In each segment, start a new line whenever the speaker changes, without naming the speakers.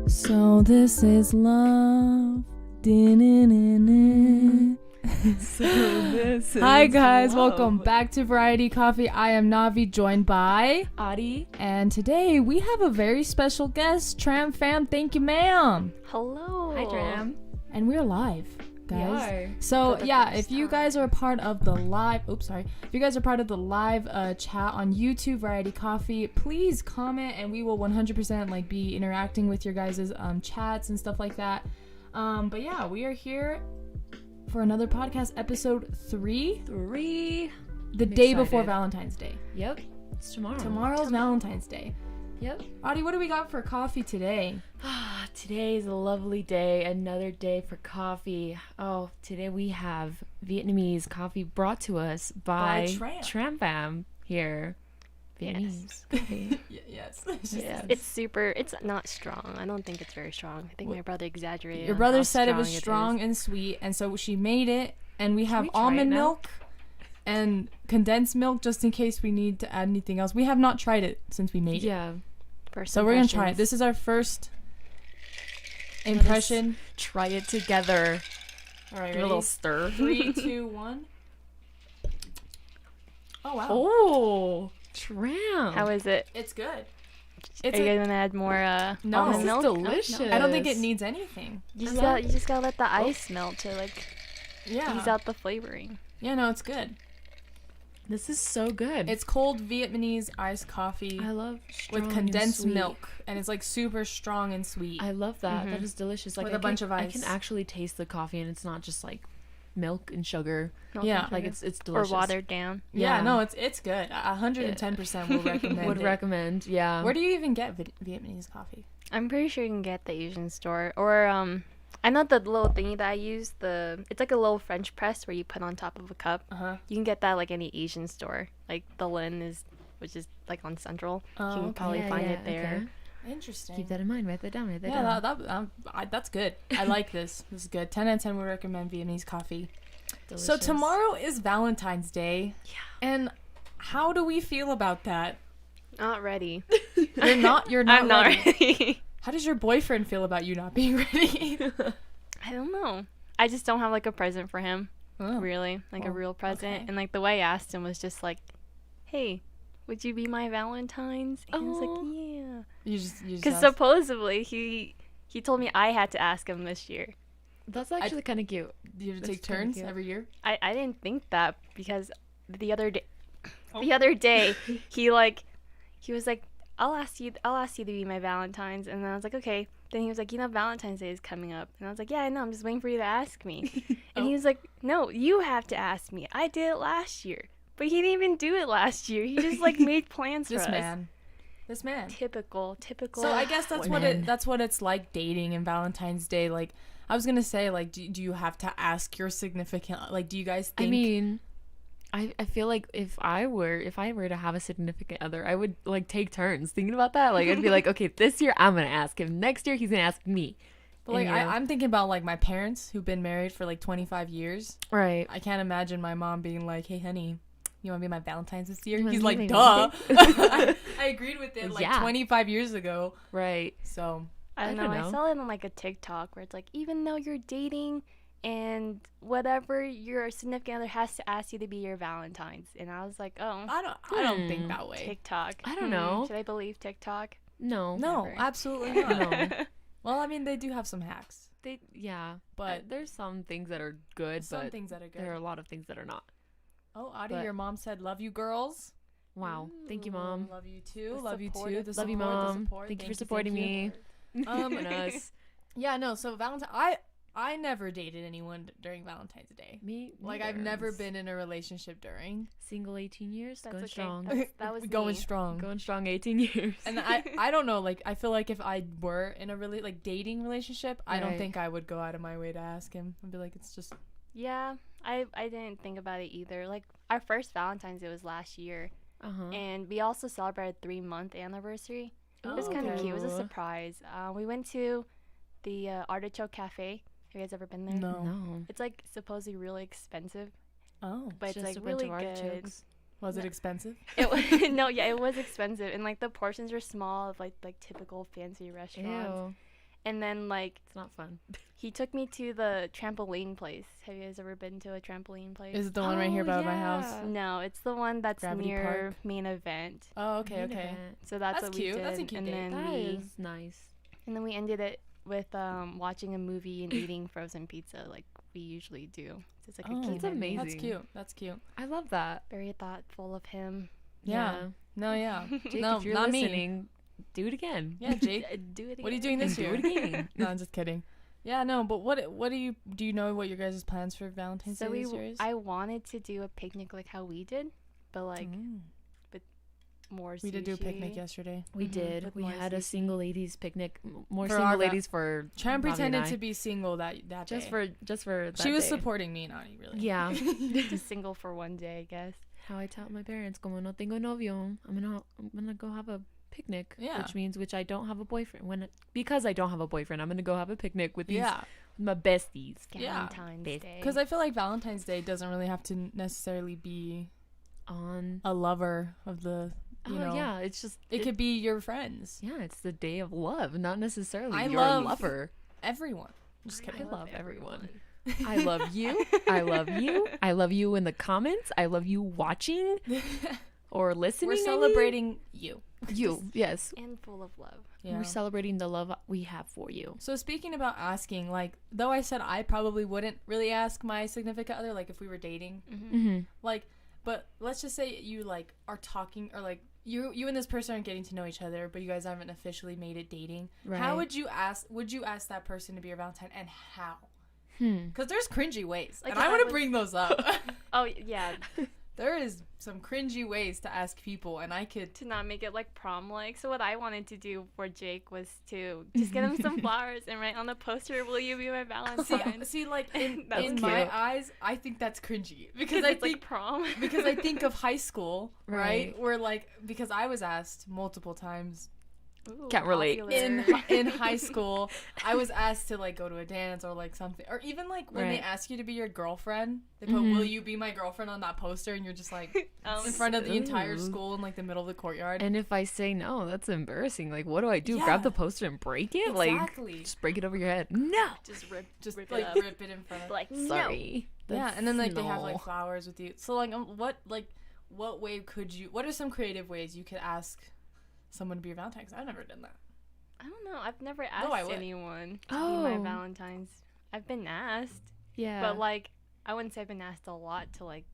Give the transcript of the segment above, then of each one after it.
So this is love. Hi guys, welcome back to Variety Coffee. I am Navi, joined by
Adi.
And today we have a very special guest, Tram fam. Thank you, ma'am.
Hello.
Hi, Tram.
And we're live, guys.
We are.
So yeah, if you guys are a part of the live, if you guys are part of the live chat on YouTube, Variety Coffee, please comment, and we will 100% be interacting with your guys' chats and stuff like that. But yeah, we are here for another podcast, episode 3. The day before Valentine's Day.
Yep. It's tomorrow.
Tomorrow's Valentine's Day.
Yep.
Adi, what do we got for coffee today?
Today is a lovely day. Another day for coffee. Oh, today we have Vietnamese coffee brought to us by Tram Fam here. Vietnamese coffee.
Yes.
It's not strong. I don't think it's very strong. I think my brother exaggerated.
Your brother said it was strong and sweet, and so she made it, and we have almond milk and condensed milk just in case we need to add anything else. We have not tried it since we made it.
Yeah.
So we're going to try it. This is our first impression.
Try it together.
All right,
Give it a little stir.
3, 2, 1. Oh, wow.
Oh, Tram.
How is it?
It's good.
Are you going to add more almond milk?
It's delicious.
I don't think it needs anything.
You just gotta let the ice melt to ease out the flavoring.
Yeah, no, it's good.
This is so good.
It's cold Vietnamese iced coffee.
I love
with condensed milk, and it's super strong and sweet.
I love that. Mm-hmm. That is delicious.
With a bunch of ice.
I can actually taste the coffee, and it's not just milk and sugar. It's delicious.
Or watered down.
Yeah, no, it's good. 110% will recommend.
Would recommend. Yeah.
Where do you even get Vietnamese coffee?
I'm pretty sure you can get the Asian store, or I know the little thingy that I use. It's like a little French press where you put on top of a cup. You can get that any Asian store. Like the Lin which is on Central. You can probably find it there.
Okay. Interesting.
Keep that in mind. Write that down.
That's good. I like this. This is good. 10 out of 10 would recommend Vietnamese coffee.
Delicious.
So tomorrow is Valentine's Day.
Yeah.
And how do we feel about that?
Not ready.
You're not
I'm not ready.
How does your boyfriend feel about you not being ready?
I don't know. I just don't have a present for him. Really. A real present. Okay. And the way I asked him was just hey, would you be my Valentines? And he was like, yeah. Because supposedly he told me I had to ask him this year.
That's actually kind of cute.
Do you have to take turns every year?
I didn't think that because the other day he was like, I'll ask you to be my Valentines. And then I was like, okay. Then he was like, Valentine's Day is coming up. And I was like, yeah, I know. I'm just waiting for you to ask me. And he was like, no, you have to ask me. I did it last year. But he didn't even do it last year. He just made plans for us.
This man.
Typical.
So I guess that's what it's like dating and Valentine's Day. I was gonna say, do you have to ask your significant? Do you guys think?
I mean, I feel like if I were to have a significant other, I would take turns thinking about that. I'd be okay, this year I'm gonna ask him. Next year he's gonna ask me.
But I'm thinking about my parents who've been married for 25 years.
Right.
I can't imagine my mom being like, hey honey, you want to be my Valentine's this year? He's like, duh. I agreed with it 25 years ago.
Right.
So
I don't know. I saw it on a TikTok where it's even though you're dating and whatever, your significant other has to ask you to be your Valentine's. And I was like, oh,
I don't think that way.
TikTok.
I don't know.
Should I believe TikTok?
No,
never. Absolutely not. No. Well, I mean, they do have some hacks.
But there's some things that are good.
Some things that are good.
There are a lot of things that are not.
Oh, Adi, your mom said, love you, girls.
Wow. Thank you, Mom.
Love you, too. Love you, too.
Love you, Mom. Thank you for supporting me. And us.
Yeah, no, so I never dated anyone during Valentine's Day.
Me?
I've never been in a relationship during.
Single 18 years?
That's
going
okay.
strong.
That was
going
me.
strong.
Going strong 18 years.
And I don't know, I feel like if I were in a really, dating relationship, I don't think I would go out of my way to ask him. I'd be like, it's just...
Yeah, I didn't think about it either. Our first Valentine's Day was last year. And we also celebrated 3-month anniversary. It was kind of cute. It was a surprise. We went to the Artichoke Cafe. Have you guys ever been there?
No.
It's supposedly really expensive.
Oh.
But it's really good.
Was it expensive?
It was expensive. And the portions were small of like typical fancy restaurants.
Ew.
And then like
It's not fun.
he took me to the trampoline place. Have you guys ever been to a trampoline place?
Is it the one right here by my
yeah.
house?
No, it's the one that's
Gravity
near
Park?
Main Event.
Oh, okay,
Main
okay.
event.
So that's what
cute.
we did.
That's a cute
and
date.
then
That
we
is nice.
and then we ended it with watching a movie and eating frozen pizza like we usually do. So it's like
Oh,
a cute
that's
memory.
amazing.
That's cute. That's cute.
I love that.
Very thoughtful of him.
Yeah. No, yeah.
Jake,
No,
if you're
not me.
listening, do it again.
Yeah, Jake.
Do it again.
What are you doing this
And
year?
do it again.
No, I'm just kidding. Yeah, no, but what do you know what your guys' plans for Valentine's
So
Day this year is?
I wanted to do a picnic like how we did, but like more sushi.
We did do a picnic yesterday.
We did.
With
We
more
had a
sushi.
single ladies picnic. More
For
single
our
ladies for
Tram
Bobby and
pretended
I.
to be single that
just
day.
for that
She was
day.
supporting me, not really.
Yeah.
Just single for one day, I guess.
How I taught my parents, como no tengo novio, I'm gonna go have a picnic.
Yeah.
Which I don't have a boyfriend. Because I don't have a boyfriend, I'm gonna go have a picnic with these
Yeah.
my besties.
Yeah.
Valentine's
Best-
Day.
Because I feel like Valentine's Day doesn't really have to necessarily be
On
a lover of the, you know.
yeah, it's just
It could be your friends.
yeah, it's the day of love, not necessarily
I
your
love-
lover.
Everyone. Just
I
kidding.
love everyone. I love you. I love you. I love you in the comments. I love you watching or listening.
We're
I mean.
celebrating you.
You. Yes.
and full of love.
Yeah.
We're celebrating the love we have for you.
So speaking about asking, like, though I said I probably wouldn't really ask my significant other, like, if we were dating,
Mm-hmm.
like, but let's just say you, like, are talking, or, like, you and this person are getting to know each other, but you guys haven't officially made it dating.
Right.
How would you ask that person to be your Valentine, and how?
Hmm.
Because there's cringy ways,
Like,
and
if
I
I
want to
was-
bring those up.
Oh yeah,
There is some cringy ways to ask people, and I could...
to not make it like prom like. So what I wanted to do for Jake was to just get him some flowers and write on the poster, "Will you be my Valentine?"
See, like, in
That was
my
cute.
eyes, I think that's cringy. Because
Because
I
it's
think...
like prom.
Because I think of high school, right?
Right.
Where, like, because I was asked multiple times
Ooh,
Can't relate.
popular.
in high school, I was asked to, like, go to a dance or, like, something, or even, like, when they
Right.
ask you to be your girlfriend, they put
Mhm.
"Will you be my girlfriend" on that poster, and you're just like in
Um,
front of the entire
Ooh.
school in, like, the middle of the courtyard.
And if I say no, that's embarrassing. Like, what do I do?
Yeah.
Grab the poster and break it?
Exactly.
Like, just break it over your head? No.
just
just
rip
like
it up.
rip it in front of.
Like no.
Sorry.
Yeah, and then, like, they have,
no.
like, flowers with you. So, like, what way could you? What are some creative ways you could ask someone to be your Valentine? 'Cause I've never done that.
I don't know. I've never
I
asked
would.
anyone to be my
Oh.
Valentine's. I've been asked,
Yeah.
but like I wouldn't say I've been asked a lot to like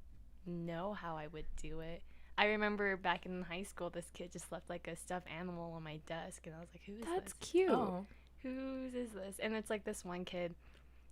know how I would do it. I remember back in high school, this kid just left like a stuffed animal on my desk, and I was like, "Who is
that's
this?
cute.
Oh.
Whose is this?" And it's like this one kid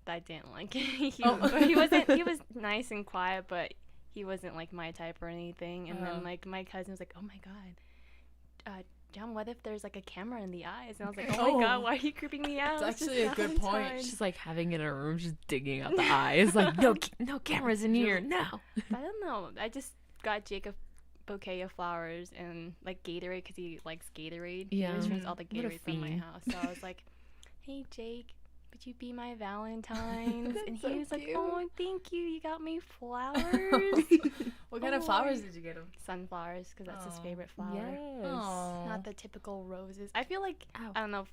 that I didn't like. he,
Oh.
he wasn't. He was nice and quiet, but he wasn't like my type or anything. And
Oh.
then like my cousin was like, "Oh my god, John, what if there's like a camera in the eyes?" And I was like, "Oh
Oh.
my god, why are you creeping me out?"
That's
It's
actually
just
a good point.
Valentine's."
She's like having it in her room, just digging out the eyes. Like, no cameras in here. No.
I don't know. I just got Jake a bouquet of flowers and like Gatorade because he likes Gatorade.
Yeah.
He always drinks all the
What a
Gatorade from my
fiend.
house. So I was like, "Hey Jake, would you be my Valentine's?" And he
so
was like,
cute.
"Oh, thank you. You got me flowers."
What kind of
Oh.
flowers did you get him?
Sunflowers, because that's his
Oh.
favorite flower.
Yes.
Not the typical roses. I feel like
Ow.
I don't know.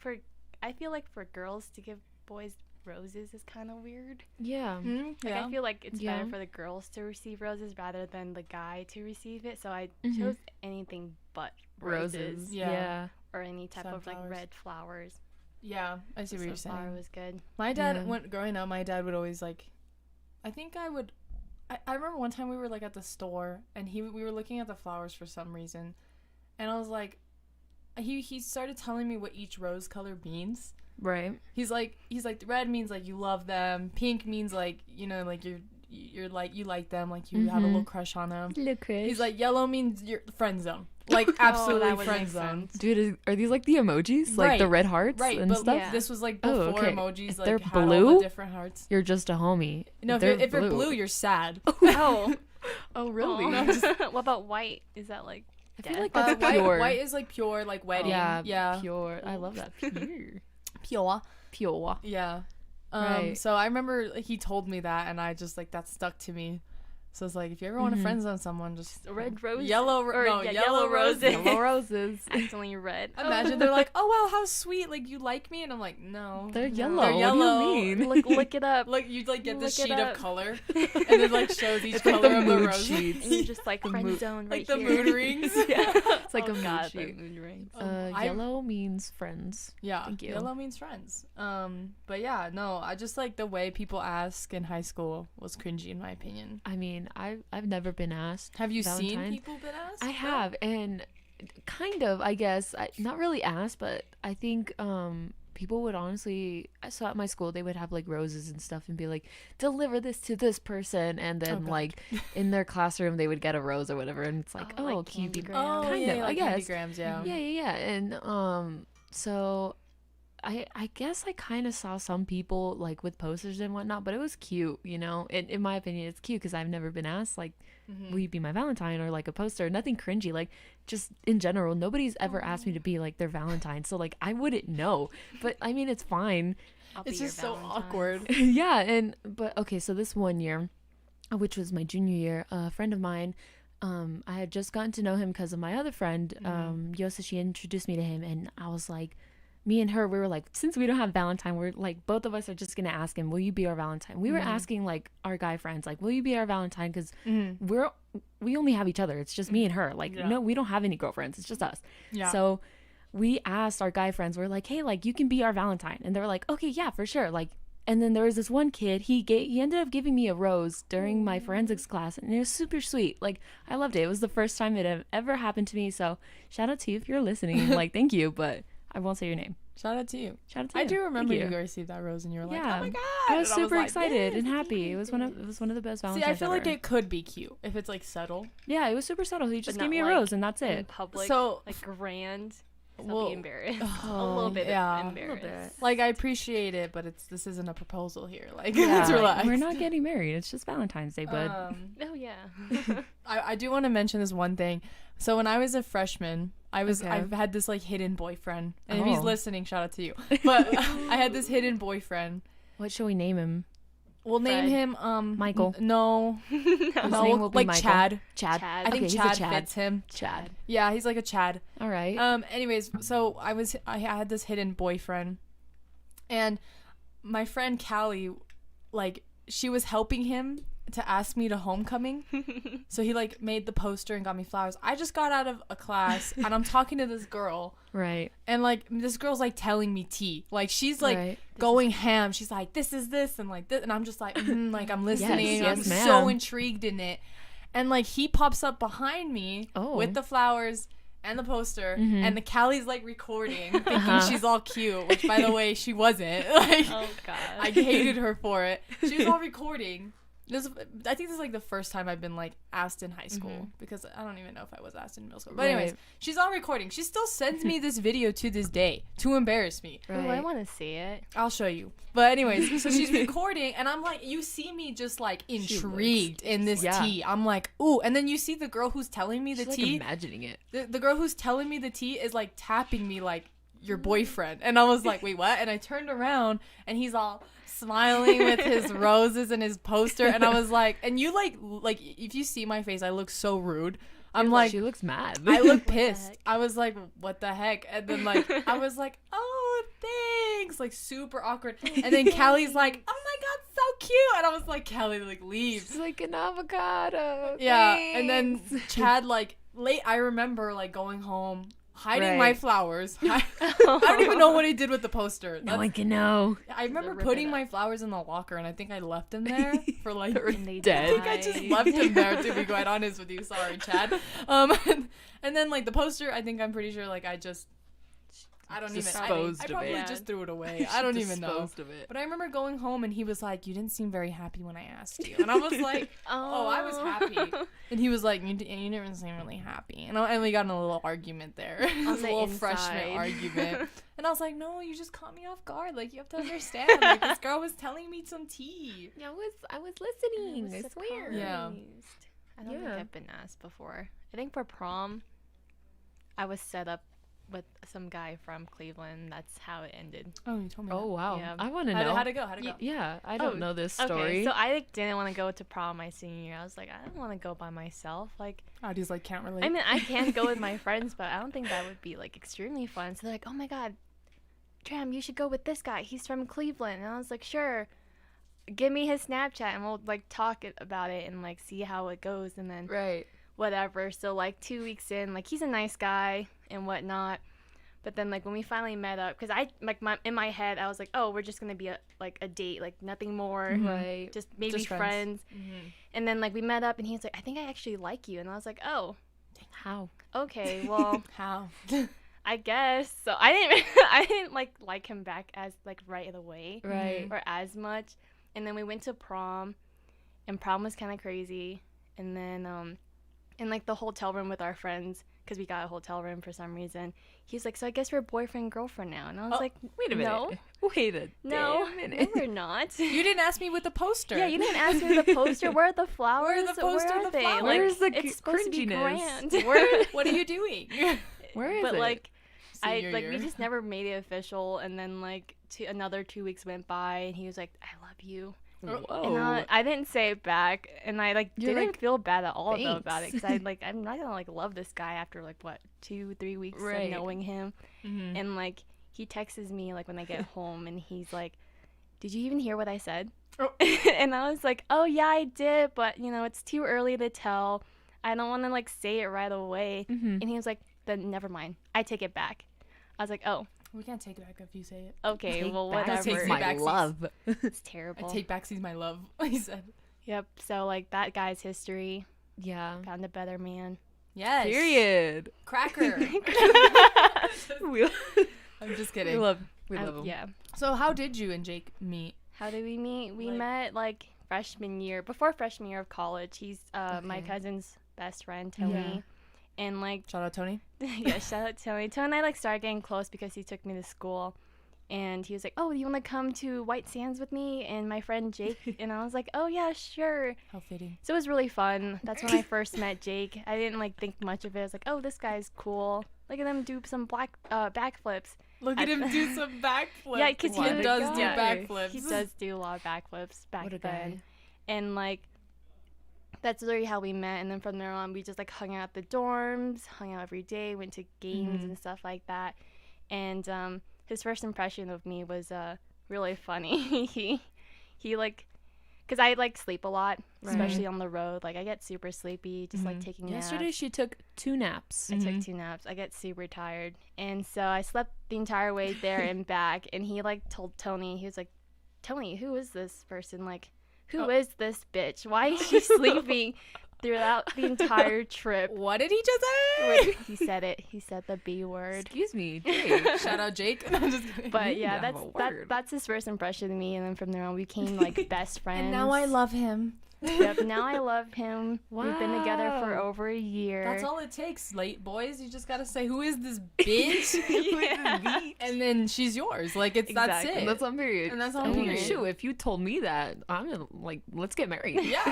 I feel like for girls to give boys roses is kind of weird.
Yeah.
Like
Yeah.
I feel like it's
Yeah.
better for the girls to receive roses rather than the guy to receive it. So I
Mhm.
chose anything but roses,
Yeah.
Yeah.
or any type of like
Sunflowers.
red flowers.
Yeah, I see what you're
Sunflower
saying.
was good.
My dad,
Yeah.
when growing up, my dad would always like, I think I remember one time we were like at the store and we were looking at the flowers for some reason, and I was like, he started telling me what each rose color means.
Right.
He's like red means like you love them, pink means like, you know, like you're like you like them, like you have a little crush on them.
Look, Chris.
He's like yellow means you're friend zone, like absolutely
that would
friend
make
zone.
sense.
Dude, are these like the emojis? Like the
Right.
red hearts
Right,
and
but
stuff?
Yeah.
this was like
Oh,
before
okay.
emojis
If
like
they're
had all
blue?
the different hearts.
You're just a homie.
No, if they're blue, you're sad.
Oh,
Oh,
what about white? Is that like?
I feel
death?
like that's
white,
pure.
white is like pure, like wedding.
Yeah,
Yeah.
pure. I love that. Pure.
Pure.
Pure.
Yeah.
Right.
So I remember he told me that, and I just like that stuck to me. So it's like, if you ever want to friend zone someone, just
red roses.
Yellow roses.
Yellow roses.
Accidentally red.
Imagine they're like, oh wow, how sweet, like you like me, and I'm like, no,
They're yellow.
They're yellow.
What do you mean?
Look it up.
Like you like get this
Look it
sheet of
up.
color, and it like shows each
It's like
color
the
of the
mood
roses.
sheets.
And you're just like friend
mood-
zone
Like
right
the
here.
mood rings.
Yeah.
It's like
Oh
a mood
God,
sheet.
the mood rings.
Yellow means friends.
Yeah,
Thank you.
yellow means friends. But yeah, no, I just like the way people ask in high school was cringy in my opinion.
I mean, I've never been asked.
Have you seen
Valentine's.
people been asked?
I have, and kind of, I guess, not really asked, but I think people would honestly, so at my school they would have like roses and stuff and be like, deliver this to this person, and then
God.
like in their classroom they would get a rose or whatever, and it's like,
Oh,
oh,
like
cute.
candygrams.
Oh,
Kind
yeah,
of, I
like
guess.
candygrams, yeah.
Yeah, and so I guess I kind of saw some people like with posters and whatnot, but it was cute, you know. In my opinion, it's cute because I've never been asked like, will you be my Valentine, or like a poster, nothing cringy, like just in general, nobody's ever asked me to be like their Valentine, so like I wouldn't know, but I mean it's fine.
I'll be
It's
your
just so
Valentine.
awkward.
Yeah, but okay, so this one year, which was my junior year, a friend of mine, I had just gotten to know him because of my other friend, Yosa. She introduced me to him, and I was like, me and her, we were like, since we don't have Valentine, we're like, both of us are just gonna ask him, will you be our Valentine? We were asking like our guy friends, like, will you be our Valentine? Because we only have each other. It's just me and her. Like, no, we don't have any girlfriends. It's just us.
Yeah.
So we asked our guy friends, we're like, hey, like, you can be our Valentine. And they were like, okay, yeah, for sure. Like, and then there was this one kid, he ended up giving me a rose during my forensics class, and it was super sweet. Like, I loved it. It was the first time it had ever happened to me. So shout out to you if you're listening. Like, thank you, but I won't say your name.
Shout out to you.
Shout out to you.
I do remember
Thank
you received that rose and you were like,
Yeah.
oh my god.
I was
And
super
like,
excited
yes,
and happy.
yes,
It was one of the best
See,
Valentines
I feel like
ever.
it could be cute if it's like subtle.
Yeah, it was super subtle. He just
But
gave
not,
me a
like,
rose and that's
In
it.
public,
So-
like grand. I'll
Well,
be embarrassed. a little bit
yeah.
embarrassed.
Like I appreciate it, but this isn't a proposal here. Like
Yeah,
let's relax.
we're not getting married. It's just Valentine's Day, bud.
Oh yeah.
I do want to mention this one thing. So when I was a freshman,
Okay.
I've had this like hidden boyfriend, and if he's
Oh.
listening, shout out to you. But I had this hidden boyfriend.
What shall we name him?
We'll name
Fred.
him
Michael.
No,
His
no,
name will be
like
Michael.
Chad.
Chad.
Chad.
I think
Okay, he's a
Chad,
Chad.
fits him.
Chad.
Yeah, he's like a Chad.
All right.
Anyways, so I had this hidden boyfriend, and my friend Callie, like, she was helping him to ask me to homecoming. So he like made the poster and got me flowers. I just got out of a class and I'm talking to this girl,
Right.
and like this girl's like telling me tea. Like she's like
Right.
going ham. She's like, this is this and like this, and I'm just like, like I'm listening.
yes,
I'm
ma'am.
so intrigued in it. And like he pops up behind me
Oh.
with the flowers and the poster,
Mhm.
and the Callie's like recording, thinking
Uh-huh.
she's all cute, which by the way she wasn't. Like
Oh god.
I hated her for it. She was all recording. I think this is like the first time I've been like asked in high school, because I don't even know if I was asked in middle school. But anyways,
Right.
she's all recording. She still sends me this video to this day to embarrass me.
Ooh, I want to see it.
I'll show you. But anyways, so she's recording, and I'm like, you see me just like intrigued in this
Yeah.
tea. I'm like, ooh, and then you see the girl who's telling me the
She's like
tea.
imagining it.
The girl who's telling me the tea is like tapping me like, your boyfriend. And I was like, wait, what? And I turned around, and he's all smiling with his roses and his poster, and I was like, and you like if you see my face, I look so rude. I'm like,
she looks mad.
I look
the
pissed.
heck?
I was like, what the heck? And then like I was like, oh thanks, like super awkward. And then Callie's like, oh my god, so cute. And I was like, Callie, like leave.
It's like an avocado.
Yeah. And then
Thanks.
Chad like late. I remember like going home, hiding
Right.
my flowers. I don't even know what he did with the poster.
No one can know.
I remember
Rip it
putting
up.
my flowers in the locker, and I think I left them there for like.
And they
Dead.
I think I just
died.
left him there, to be quite honest with you. Sorry, Chad. And then like the poster, I think I'm pretty sure like I don't even. I
Disposed of
probably
it.
just threw it away. I don't even know.
Disposed of it.
But I remember going home, and he was like, "You didn't seem very happy when I asked you," and I was like, "Oh, I was happy." And he was like, "You didn't seem really happy," and we got in a little argument there, a
On the
little freshman
inside.
argument. And I was like, "No, you just caught me off guard. Like you have to understand. Like this girl was telling me some tea."
Yeah, I was listening. I swear.
Yeah.
I don't think
Yeah.
I've been asked before. I think for prom, I was set up with some guy from Cleveland. That's how it ended.
Oh, you told me.
Oh, wow.
Yeah.
I want to know.
How'd it go? How'd it go?
Yeah, I don't know this story.
Okay, so I like didn't want to go to prom my senior year. I was like, I don't want to go by myself. Like,
Audie's like, can't relate.
I mean, I can go with my friends, but I don't think that would be like extremely fun. So they're like, oh my god, Tram, you should go with this guy. He's from Cleveland. And I was like, sure. Give me his Snapchat and we'll like talk about it and like see how it goes and then
Right.
whatever. So like 2 weeks in, like he's a nice guy and whatnot. But then like when we finally met up, because I like in my head I was like, oh, we're just gonna be a date, like nothing more,
Right.
just maybe
Just friends.
friends. And then like we met up and he was like, I think I actually like you, and I was like, oh,
How?
okay, well,
How?
I guess. So I didn't like him back as like right away,
Right.
or as much. And then we went to prom, and prom was kind of crazy. And then in like the hotel room with our friends, because we got a hotel room for some reason, he's like, so I guess we're boyfriend girlfriend now. And I was like,
Wait a minute.
no,
Wait a
no,
damn minute.
we're not.
You didn't ask me with the poster.
Yeah, you didn't ask me the poster. Where are the flowers?
Where are the poster
Where
and
are
the
they?
flowers?
Like,
Where's the
it's supposed to be
cringiness?
grand.
What are you doing?
Where is
But
it?
like,
Senior
we
year.
just never made it official. And then like another 2 weeks went by, and he was like, I love you.
Whoa.
And I didn't say it back, and I like
You're
didn't
like,
feel bad at all though about it,
"Thanks."
because I'm not gonna like love this guy after like what 2-3 weeks
Right.
of knowing him.
Mhm.
And like he texts me like when I get home, and he's like, did you even hear what I said?
Oh.
And I was like, oh yeah, I did, but you know it's too early to tell. I don't want to like say it right away. And he was like, then never mind, I take it back. I was like, oh,
We can't take it back if you say it.
okay,
Take
well
back
whatever.
Takes
my
back seats.
love.
It's terrible.
I take backsies, my love. He said.
Yep. So like that guy's history.
Yeah.
Found a better man.
Yes.
Period.
Cracker.
we
I'm just
we
kidding.
love him.
Yeah.
So how did you and Jake meet?
How did we meet? We
Like-
met like freshman year, before freshman year of college. He's my
Okay.
cousin's best friend, Tony.
Yeah.
And like,
Shout out Tony.
yeah, shout out Tony. Tony and I like started getting close because he took me to school. And he was like, oh, you want to come to White Sands with me and my friend Jake? And I was like, oh, yeah, sure.
How fitting.
So it was really fun. That's when I first met Jake. I didn't like think much of it. I was like, oh, this guy's cool. Look at him do some backflips.
Look at him do some backflips.
Yeah, 'cause
he
he
does do
yeah,
backflips.
He does do a lot of backflips back
What a
then.
guy.
And like, that's literally how we met. And then from there on, we just like hung out at the dorms, hung out every day, went to games and stuff like that. And his first impression of me was really funny. he like, because I like sleep a lot, especially on the road. Like I get super sleepy, just like taking
Yesterday
naps.
she took 2 naps.
I took 2 naps. I get super tired. And so I slept the entire way there and back. And he like told Tony, he was like, Tony, who is this person? Like, who is this bitch? Why is she sleeping throughout the entire trip?
What did he just say?
He said it. He said the B word.
Excuse me, Jake.
Shout out Jake. I'm just kidding.
But
You
yeah,
have a word.
that's his first impression of me. And then from there on, we became like best friends.
And now I love him.
Yep, now I love him. We've been together for
Wow.
over a year.
That's all it takes, late boys. You just gotta say, "Who is this bitch?"
Yeah.
And then she's yours. Like that's
Exactly.
it.
That's on period.
And that's on
I mean,
period.
shoot, if you told me that, I'm gonna like, let's get married
Yeah,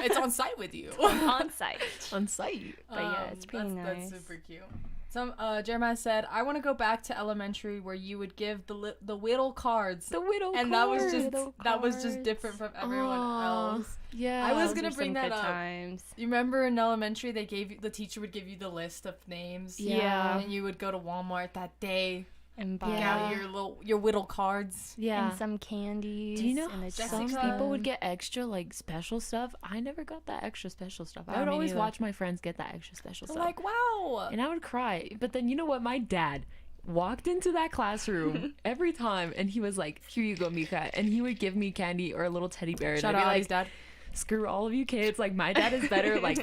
it's on site with you.
on site.
on site.
But yeah, it's pretty
That's
nice.
super cute. Some Jeremiah said, "I want to go back to elementary where you would give the whittle cards."
The widow
And that was just
Whittle
just
cards.
different from everyone
Aw.
else.
Yeah.
I was
Those
gonna
were
bring
some
that
good
up.
times.
You remember in elementary the teacher would give you the list of names.
Yeah.
And you would go to Walmart that day,
And buy
pick out your whittle cards.
Yeah.
and some candies.
Do you know
and a
some
Jessica-
people would get extra like special stuff? I never got that extra special stuff. I
Oh,
would
me
always
neither.
watch my friends get that extra special
I'm
stuff.
like, wow.
And I would cry. But then you know what? My dad walked into that classroom every time and he was like, here you go, Mika. And he would give me candy or a little teddy bear.
Shout
and I'd
out
be
Addie's
like,
dad.
screw all of you kids. Like, my dad is better. Like,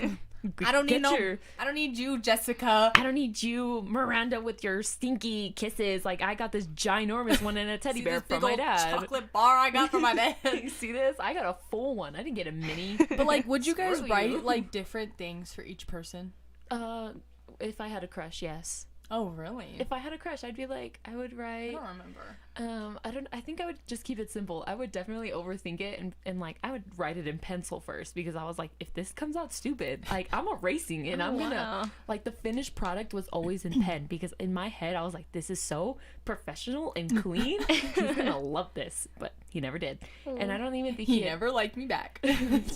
I don't need
get
I don't need you, Jessica.
I don't need you, Miranda, with your stinky kisses. Like, I got this ginormous one and a teddy
See
bear
this
from
big
my
old
dad.
chocolate bar I got for my dad.
You see this? I got a full one. I didn't get a mini.
But like, would you guys
Screw
write
you.
like different things for each person?
If I had a crush, yes.
Oh, really?
If I had a crush, I'd be like, I would write.
I don't remember.
I think I would just keep it simple. I would definitely overthink it and like I would write it in pencil first because I was like, if this comes out stupid, like I'm erasing it and I'm gonna like the finished product was always in pen because in my head I was like, this is so professional and clean. He's gonna love this, but he never did. And I don't even think
he never liked me back.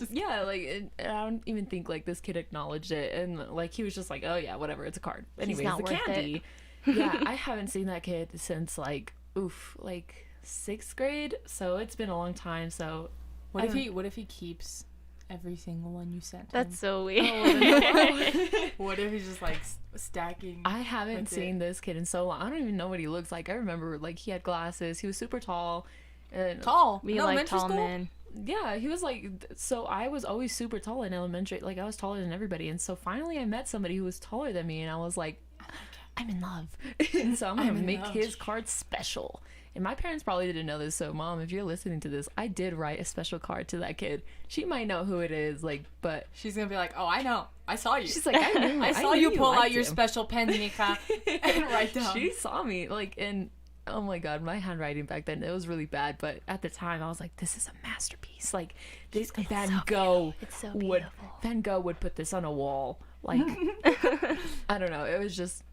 yeah, like I don't even think like this kid acknowledged it and like he was just like, oh yeah, whatever, it's a card. Anyways, the candy. Yeah, I haven't seen that kid since like 6th grade, so it's been a long time. So
what if he keeps every single one you sent him?
That's so weird.
What if he's just like stacking?
I haven't seen this kid in so long. I don't even know what he looks like. I remember like he had glasses, he was super tall. And
we like tall men.
Yeah, he was like, so I was always super tall in elementary, like I was taller than everybody, and so finally I met somebody who was taller than me and I was like, I'm in love. And so I'm gonna make his card special. And my parents probably didn't know this, so Mom, if you're listening to this, I did write a special card to that kid. She might know who it is, like, but
she's gonna be like, oh, I know, I saw you.
She's like, I knew,
I saw you pull out your special pen, Nika, and write down.
She saw me, like, and oh my god, my handwriting back then, it was really bad, but at the time I was like, this is a masterpiece. Like, this Van Gogh Van Gogh would put this on a wall. Like, I don't know, it was just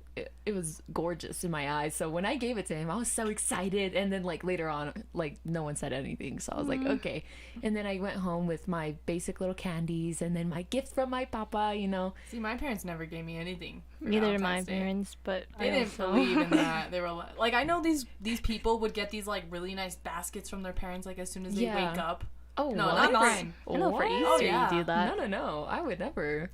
it was gorgeous in my eyes. So when I gave it to him, I was so excited, and then like later on, like no one said anything, so I was like, okay. And then I went home with my basic little candies and then my gift from my papa, you know.
See, my parents never gave me anything.
Neither did my parents, but
they didn't believe in that. They were like, I know these people would get these like really nice baskets from their parents like as soon as they wake up.
Oh,
no,
what?
not mine.
I know for Easter you do that.
No, I would never.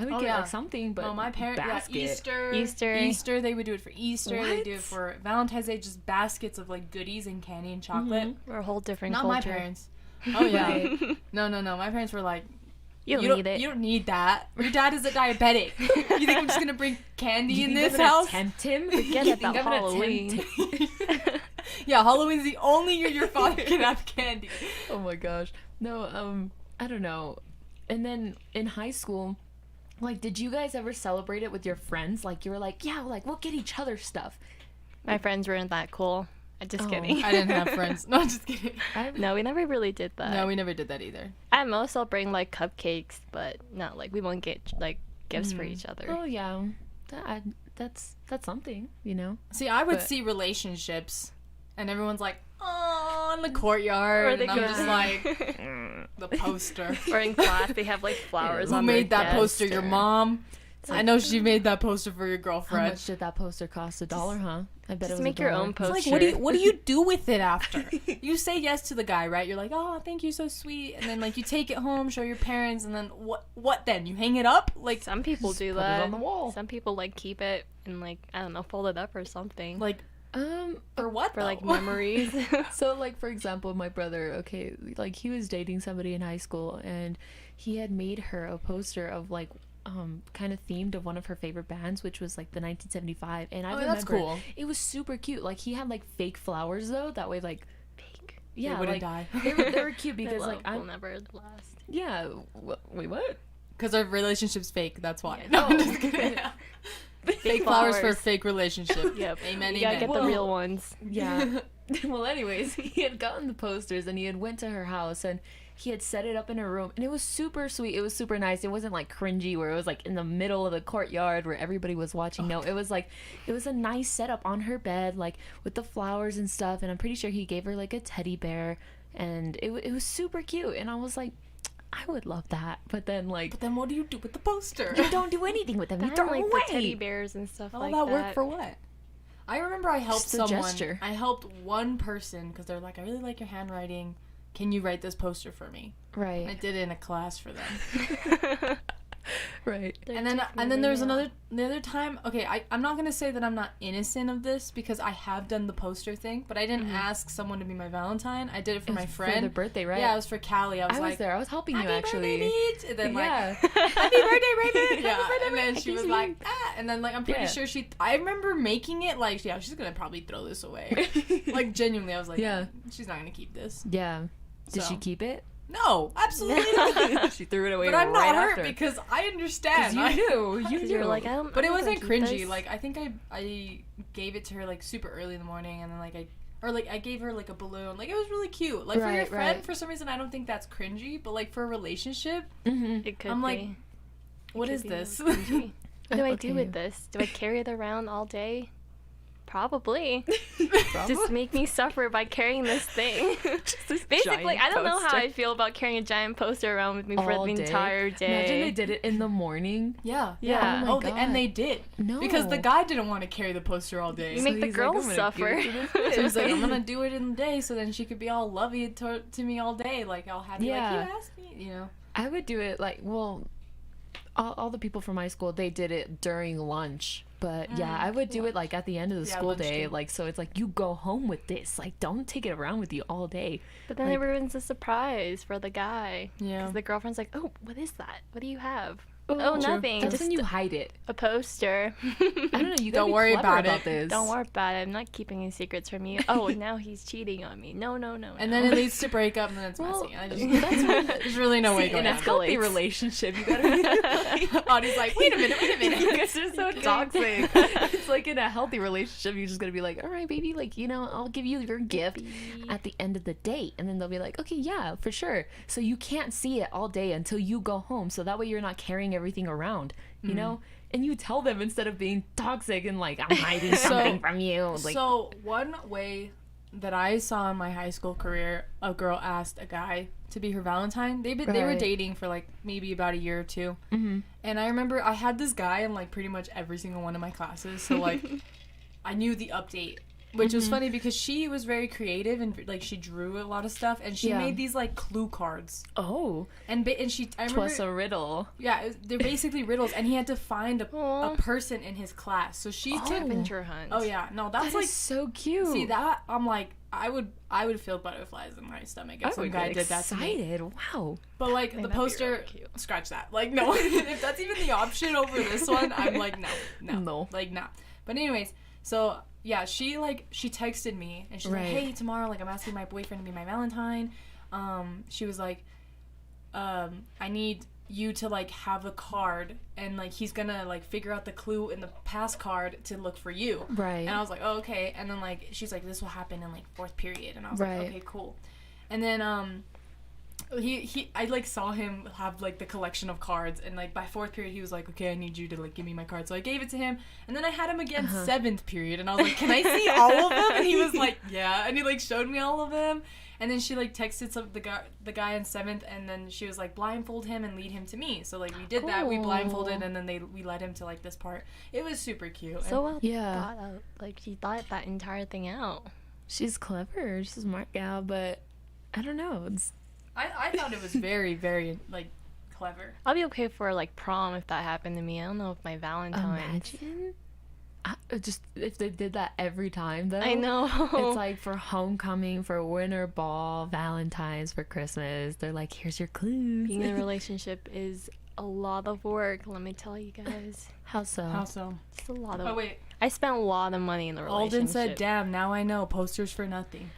I would get like something, but
my parents,
Easter,
they would do it for Easter. They do it for Valentine's Day, just baskets of like goodies and candy and chocolate.
We're a whole different
culture. Not my parents. Oh yeah, no. My parents were like, you don't need it. You don't need that. Your dad is a diabetic. You think I'm just gonna bring candy in this house?
Tempt him?
Forget about Halloween.
Yeah, Halloween's the only year your father can have candy.
Oh my gosh. No, I don't know. And then in high school, like, did you guys ever celebrate it with your friends? Like, you were like, yeah, like, we'll get each other stuff.
My friends weren't that cool. Just kidding.
I didn't have friends. No, just kidding.
No, we never really did that.
No, we never did that either.
At most, I'll bring, like, cupcakes, but not, like, we won't get, like, gifts for each other.
Oh, yeah. That's something, you know?
See, I would see relationships, and everyone's like, oh, in the courtyard, and I'm just like, the poster.
Or in class, they have like flowers on their
Who made that
desk
poster? Your mom? I know she made that poster for your girlfriend.
How much did that poster cost? $1, huh? I bet it was
make your own poster.
It's like, what do you do with it after? You say yes to the guy, right? You're like, oh, thank you, so sweet. And then like you take it home, show your parents, and then what then? You hang it up? Like
some people do that.
Put it on the wall.
Some people like keep it and like I don't know, fold it up or something.
Like for what?
For like memories.
So like for example, my brother, okay, like he was dating somebody in high school and he had made her a poster of like kind of themed of one of her favorite bands, which was like the 1975, and I remember
that's cool.
It was super cute. Like he had like fake flowers though, that way like
fake.
Yeah,
they wouldn't
like,
die.
They were cute because like
will never last.
Yeah. Wait, what?
Because our relationship's fake. That's why.
Yeah.
No, I'm just kidding. Fake flowers for a fake relationship.
Yep.
Amen.
You gotta get the real ones.
Yeah. Well, anyways, he had gotten the posters and he had went to her house and he had set it up in her room and it was super sweet. It was super nice. It wasn't like cringy where it was like in the middle of the courtyard where everybody was watching. No, it was like, it was a nice setup on her bed, like with the flowers and stuff. And I'm pretty sure he gave her like a teddy bear and it was super cute. And I was like, I would love that. But then
what do you do with the poster?
You don't do anything with them. You throw them away.
The teddy bears and stuff
all
like
that.
that.
Work for what? I remember I helped someone.
Gesture.
I helped one person because they're like, I really like your handwriting. Can you write this poster for me?
Right.
I did it in a class for them.
Right.
And then there was the other time. Okay, I'm not gonna say that I'm not innocent of this because I have done the poster thing, but I didn't ask someone to be my Valentine. I did it for my friend.
For their birthday, right?
Yeah, it was for Callie. I was
there. I was helping you actually.
Birthday, and then
yeah.
happy birthday, Raven. Yeah.
Happy birthday,
And then
Raven.
she was like, and then like I'm pretty sure I remember making it like, yeah, she's gonna probably throw this away. Like genuinely, I was like,
yeah,
she's not gonna keep this.
Yeah. Did she keep it?
No, absolutely not.
She threw it away.
But I'm
right
not hurt
after.
because I understand.
You knew. You
You were
knew.
like, I don't.
But it
I'm not
wasn't
gonna keep
cringy.
this.
Like, I think I gave it to her like super early in the morning, and then I gave her like a balloon. Like, it was really cute. Like, for your friend, for some reason, I don't think that's cringy. But like for a relationship,
It could
I'm
be.
like,
It
what
could
is
be
this?
really cringy. What do I do
Okay.
with this? Do I carry it around all day? Probably. Just make me suffer by carrying this thing. Basically, I don't know how I feel about carrying a giant poster around with me for
All
the
day.
entire day.
Imagine they did it in the morning.
Yeah.
Yeah.
Oh my
They,
God.
and they did.
No.
Because the guy didn't want to carry the poster all day.
You make the
he's like,
girls
"I'm gonna
suffer.
give it to this
So he's like, I'm gonna do it in the day, so then she could be all lovey to me all day, like all happy,
Yeah.
like you asked me, you know.
I would do it like, well, all the people from my school, they did it during lunch. But yeah, I would do it like at the end of the
Yeah,
school
lunch
day.
too.
Like, so it's like, you go home with this. Like, don't take it around with you all day.
But then
Like-
it ruins the surprise for the guy.
Yeah.
Because the girlfriend's like, oh, what is that? What do you have?
Oh,
Oh,
true.
nothing.
That's
Just
when you hide it.
a poster.
I don't know. You gotta
Don't
be
worry
clever
about it.
this.
Don't worry about it. I'm not keeping any secrets from you. Oh, now he's cheating on me. No.
And then it leads to breakup, and then it's
Well,
messy. I just, there's really no way
In
going
a
on.
healthy
escalates.
relationship, you gotta be.
Audie's like, wait a minute.
You guys are so toxic. It's like in a healthy relationship, you're just gonna be like, all right, baby, like, you know, I'll give you your gift at the end of the date. And then they'll be like, okay, yeah, for sure. So you can't see it all day until you go home. So that way you're not carrying everything around, you know? And you tell them instead of being toxic and like, I'm hiding something from you. Like,
So one way that I saw in my high school career, a girl asked a guy to be her Valentine. They were
Right.
dating for like maybe about a year or two.
mhm.
And I remember I had this guy in like pretty much every single one of my classes. So like I knew the update, which was funny because she was very creative and like she drew a lot of stuff and she
Yeah.
made these like clue cards.
Oh,
And she I remember
twas a riddle.
they're basically riddles and he had to find a
Aw.
person in his class. So she took
Scavenger hunt.
Oh yeah, no, that's
That
like
is so cute.
see that I'm like I would feel butterflies in my stomach
I
if some
would
guy
get
did that to me.
excited. Wow.
But like
think
the
that'd be
poster,
really cute.
scratch that. Like no, if that's even the option over this one, I'm like no,
No.
like nah. But anyways, so yeah, she texted me and she's like,
Right.
hey, tomorrow, like I'm asking my boyfriend to be my Valentine. She was like, I need you to like have a card and like he's gonna like figure out the clue in the past card to look for you.
Right.
And I was like, oh, okay. And then like she's like, this will happen in like fourth period. And I was
Right.
like, okay, cool. And then I like saw him have like the collection of cards and like by fourth period he was like, okay, I need you to like give me my card. So I gave it to him and then I had him again seventh period and I was like, can I see all of them? And he was like, yeah. And he like showed me all of them. And then she like texted the guy in seventh and then she was like, blindfold him and lead him to me. So like we did that. We blindfolded and then we led him to like this part. It was super cute.
So well
Yeah.
thought out. Like she thought that entire thing out.
She's clever. She's a smart gal, but I don't know. It's
I thought it was very, very like clever.
I'll be okay for like prom if that happened to me. I don't know if my Valentine's.
imagine. Just if they did that every time, though.
I know.
It's like for homecoming, for winter ball, Valentine's, for Christmas. They're like, here's your clues.
Being in a relationship is a lot of work. Let me tell you guys,
How so?
How so?
it's a lot of.
Oh wait,
I spent a lot of money in the relationship.
Alden said, "Damn, now I know posters for nothing."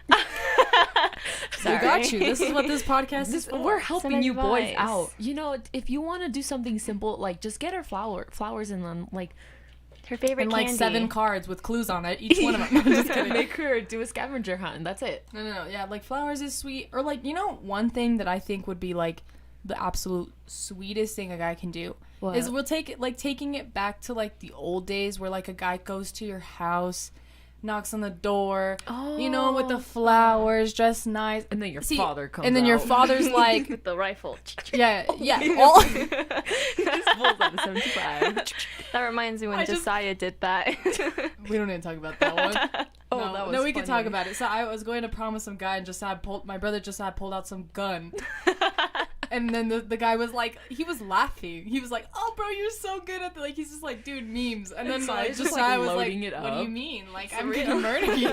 Sorry.
We got you. This is what this podcast is for.
We're helping
Some
you boys
advice.
out. You know, if you want to do something simple, like just get her flowers and then like
Her favorite
and like
candy.
7 cards with clues on it, each one of them. I'm just kidding.
make her do a scavenger hunt. And that's it.
No. Yeah, like flowers is sweet. Or like, you know, one thing that I think would be like the absolute sweetest thing a guy can do
What?
is we'll take it like taking it back to like the old days where like a guy goes to your house, knocks on the door, you know, with the flowers, dressed nice,
And then your
See,
father comes
and then your
out.
father's like,
with the rifle.
yeah, all.
He just pulls out a 75.
That reminds me when
I just-
Josiah did that.
We don't need to talk about that one.
Oh,
no,
that was
no, we can talk
funny.
about it. So I was going to prom with some guy and my brother just had pulled out some gun. And then the guy was like, he was laughing. He was like, oh, bro, you're so good at like, he's just like, dude, memes. And then
so
like,
he's just,
Josiah
like,
was like,
loading it
what do you
up.
mean? Like,
For
I'm
real.
gonna murder you.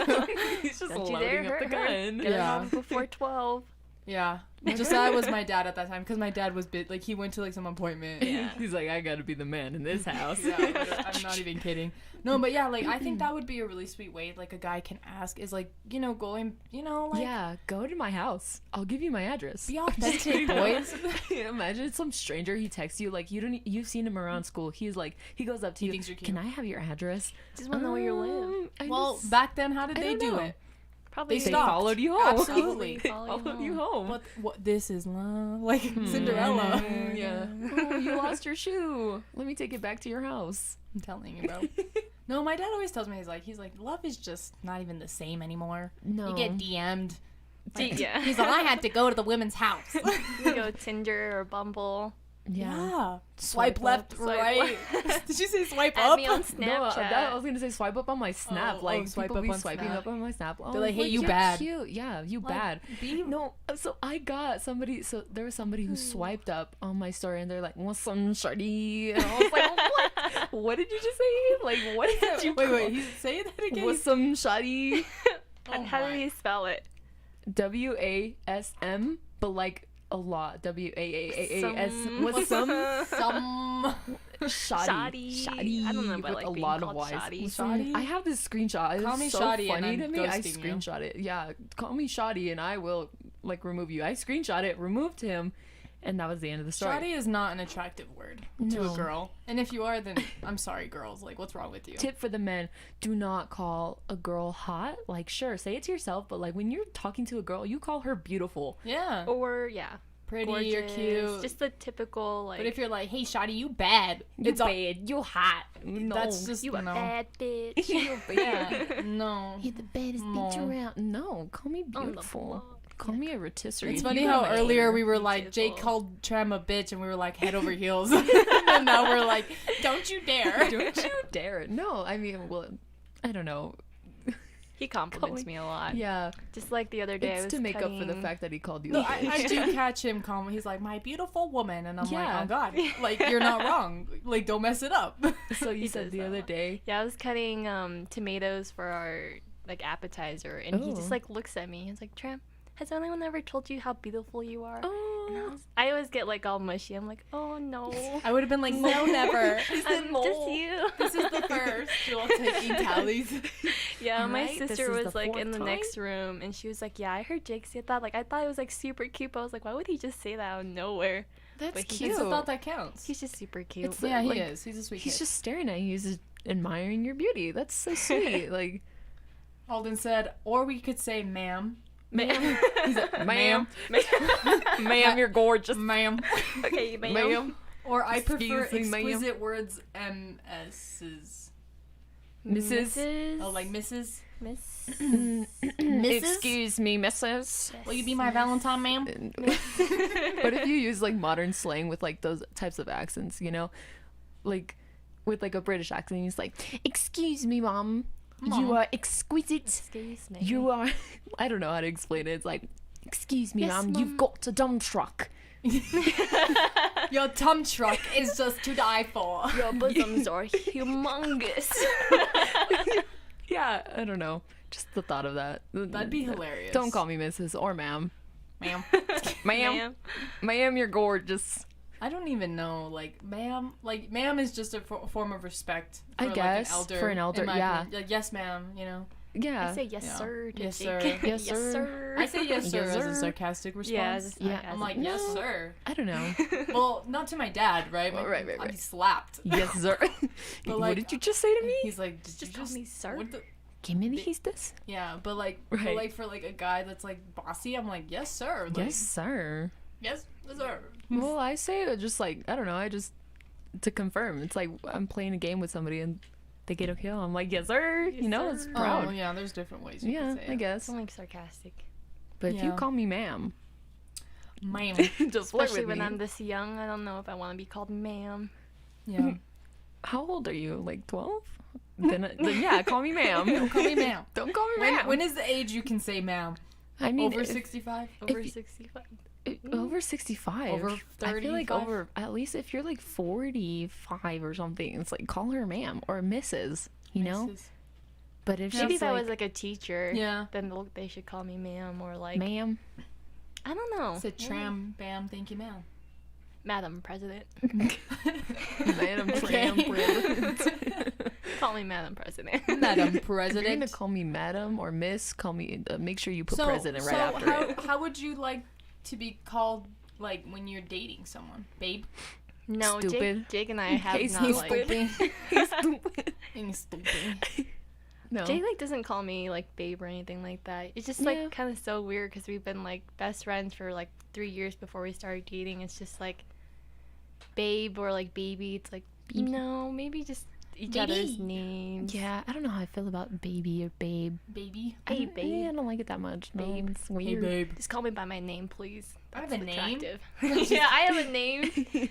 He's just
Don't you dare
loading up
hurt
the
her.
gun.
Get her
Yeah.
home before 12.
Yeah. Josiah was my dad at that time because my dad was like he went to like some appointment.
Yeah. He's like, I gotta be the man in this house.
Yeah, I'm not even kidding. No, but yeah, like I think that would be a really sweet way like a guy can ask is like, you know, going, you know, like
yeah, go to my house. I'll give you my address.
be authentic, boys.
Imagine some stranger he texts you like you've seen him around school. He's like he goes up to
He
you.
thinks you're cute.
Can I have your address?
Just want to know where you live.
Well, back then, how did
I
they
don't
do
know.
it?
Probably
they
stopped.
followed you home.
Absolutely.
Followed you home.
What? This is love, like Cinderella.
Yeah. Oh, you lost your shoe. Let me take it back to your house.
I'm telling you, bro. No, my dad always tells me he's like love is just not even the same anymore.
No.
You get DM'd.
Yeah.
He's like, I had to go to the women's house.
You go Tinder or Bumble.
Yeah.
Swipe left,
swipe
right. Did you say swipe
Add
up?
me on
No,
Snapchat.
I was gonna say swipe up on my Snap.
Swipe
people
up
be
on
swiping
Snap.
up on my Snap. Oh,
They're like, hey,
look,
you
you're
bad.
Cute. Yeah, you
Like,
bad. No, so I got somebody. So there was somebody who swiped up on my story, and they're like, "What's some shorty?" And I was like, "What? What did you just say? Like, what did you?
Wait, he's say that again.
What's some shorty?
How do you spell it?
WASM, but like a lot. WAAAS.
Some-
What's some
some
shoddy?
Shoddy. I don't know
with
about, like,
a
being
lot of
called
Y's.
shoddy.
Shoddy?
I have this screenshot. It's
Call me
so
shoddy and
funny
I'm
to me. I
ghosting you.
screenshot it. Yeah, call me shoddy and I will like remove you. I screenshot it, removed him, and that was the end of the story.
shoddy is not an attractive word to
No.
a girl. And if you are, then I'm sorry, girls. Like, what's wrong with you?
Tip for the men: do not call a girl hot. Like, sure, say it to yourself, but like when you're talking to a girl, you call her beautiful.
Yeah,
Or, yeah.
pretty
Gorgeous.
or cute.
Just the typical, like,
But if you're like, hey, shoddy, you bad.
You
It's all-
bad. You hot. No.
That's just
you a
no.
bad bitch.
you bad.
Yeah, no.
You're the baddest
No.
bitch around. No, call me
On the
beautiful.
block.
Call me a rotisserie.
It's
You
funny
know
how
my
earlier
hair.
we were like, Jake
Beautiful.
called Tram a bitch, and we were like head over heels. And now we're like, don't you dare.
Don't you dare. No, I mean, well, I don't know.
He compliments me a lot.
Yeah,
Just like the other day, I
it's
was
to make up for the
cutting-
fact that he called you.
No,
a
I
bitch.
do catch him calm. He's like, my beautiful woman. And I'm
Yeah.
like, oh, God. Like, you're not wrong. Like, don't mess it up.
So you
He
said
does
the
that a
other
lot.
day.
Yeah, I was cutting tomatoes for our like appetizer, and he
Oh.
just like looks at me. He's like, "Tram, has anyone ever told you how beautiful you are?" And
Oh,
I always get like all mushy. I'm like, "Oh no,
I would have been like, no, never.
I'm just you."
This is the first. You're all taking tallies.
Yeah, my
Right, this
sister
is
was
the
like
fourth
in the
time?
next room, and she was like, "Yeah, I heard Jake say that. Like, I thought it was like super cute." But I was like, "Why would he just say that out of nowhere?"
that's
But he-
cute.
It's the thought that counts.
He's just super cute.
It's
Yeah, he
like,
is. He's a sweet
He's
kid.
just staring at you. He's just admiring your beauty. That's so sweet. Like,
Alden said, or we could say ma'am.
Ma'am.
He's like,
ma'am, ma'am, you're gorgeous,
Ma'am.
Okay, ma'am.
ma'am.
Or I prefer
Excuse me, ma'am.
exquisite words, MS's.
Mrs.
Oh, like Mrs.
Miss.
Excuse me, Mrs.
Will you be my Valentine, ma'am?
But if you use like modern slang with like those types of accents, you know, like with like a British accent, he's like, "Excuse me, mom,
Mom.
you are exquisite.
Excuse me.
You are." I don't know how to explain it. It's like, "Excuse me,
Yes,
mom,
Mom."
you've got a dump truck."
Your tum truck is just to die for.
Your bosoms are humongous.
Yeah, I don't know. Just the thought of that.
That'd be hilarious.
Don't call me Mrs. or ma'am.
ma'am.
Ma'am, ma'am, you're gorgeous.
I don't even know. Like, ma'am. Like, ma'am is just a form of respect. For,
I
like,
guess,
an elder,
for an elder,
in my
yeah.
opinion. Like, yes, ma'am. You know.
Yeah.
I say yes,
Yeah.
sir. To
Yes,
Jake.
sir.
Yes, sir.
I say yes, sir,
Yes,
as a
sir.
sarcastic response.
Yeah, as a
Yeah.
sarcastic
I'm like,
No.
yes, sir.
I don't know.
Well, not to my dad, right?
Well, right, right,
I'd be
right.
slapped.
Yes, sir.
But,
What
like,
did you just say to me?
He's like, did
Just
you
call me sir.
what the-"
Give me the this.
Yeah, but like,
Right.
for like a guy that's like bossy, I'm like, yes, sir. Like,
Yes, sir.
yes, sir.
Well, I say it just like, I don't know. I just, to confirm, it's like I'm playing a game with somebody and they get a kill. I'm like, yes, sir.
Yes,
you know, it's
sir.
proud.
Oh yeah, there's different ways. You
Yeah,
could say
I
it.
guess.
I'm like sarcastic.
But if you
Yeah.
call me ma'am,
Ma'am.
just flirt
Especially
with
when
me.
I'm this young. I don't know if I want to be called ma'am.
Yeah.
How old are you? Like 12? Then yeah, call me ma'am.
Don't call me ma'am.
Don't call me ma'am.
When is the age you can say ma'am?
I mean,
Over
if-
65?
Over
you-
65.
over 65.
Over
I feel like
35?
over, at least if you're like 45 or something, it's like call her ma'am or Mrs., you know?
Mrs.
But if
Maybe
she's
if I
like,
was like a teacher,
Yeah.
then they should call me ma'am or like.
ma'am,
I don't know.
It's a tram, bam, thank you, ma'am.
Madam President.
Madam Tram President.
Call me Madam President.
Madam
If you're
President.
gonna call me Madam or Miss, call me. Make sure you put President right after it.
How would you like to be called, like, when you're dating someone? Babe?
No,
Stupid.
Jake and I have
He's
not
stupid.
like.
Stupid.
Being stupid.
No.
Jake like doesn't call me like babe or anything like that. It's just
Yeah.
like kind of so weird because we've been like best friends for like 3 years before we started dating. It's just like babe or like baby. It's like no, maybe just each
Baby.
other's names.
Yeah, I don't know how I feel about baby or babe.
Baby?
Hey,
Yeah,
babe.
I don't like it that much. No,
Babe.
it's weird.
Just call me by my name, please.
I have
That's
a name?
attractive. Yeah, I have a name.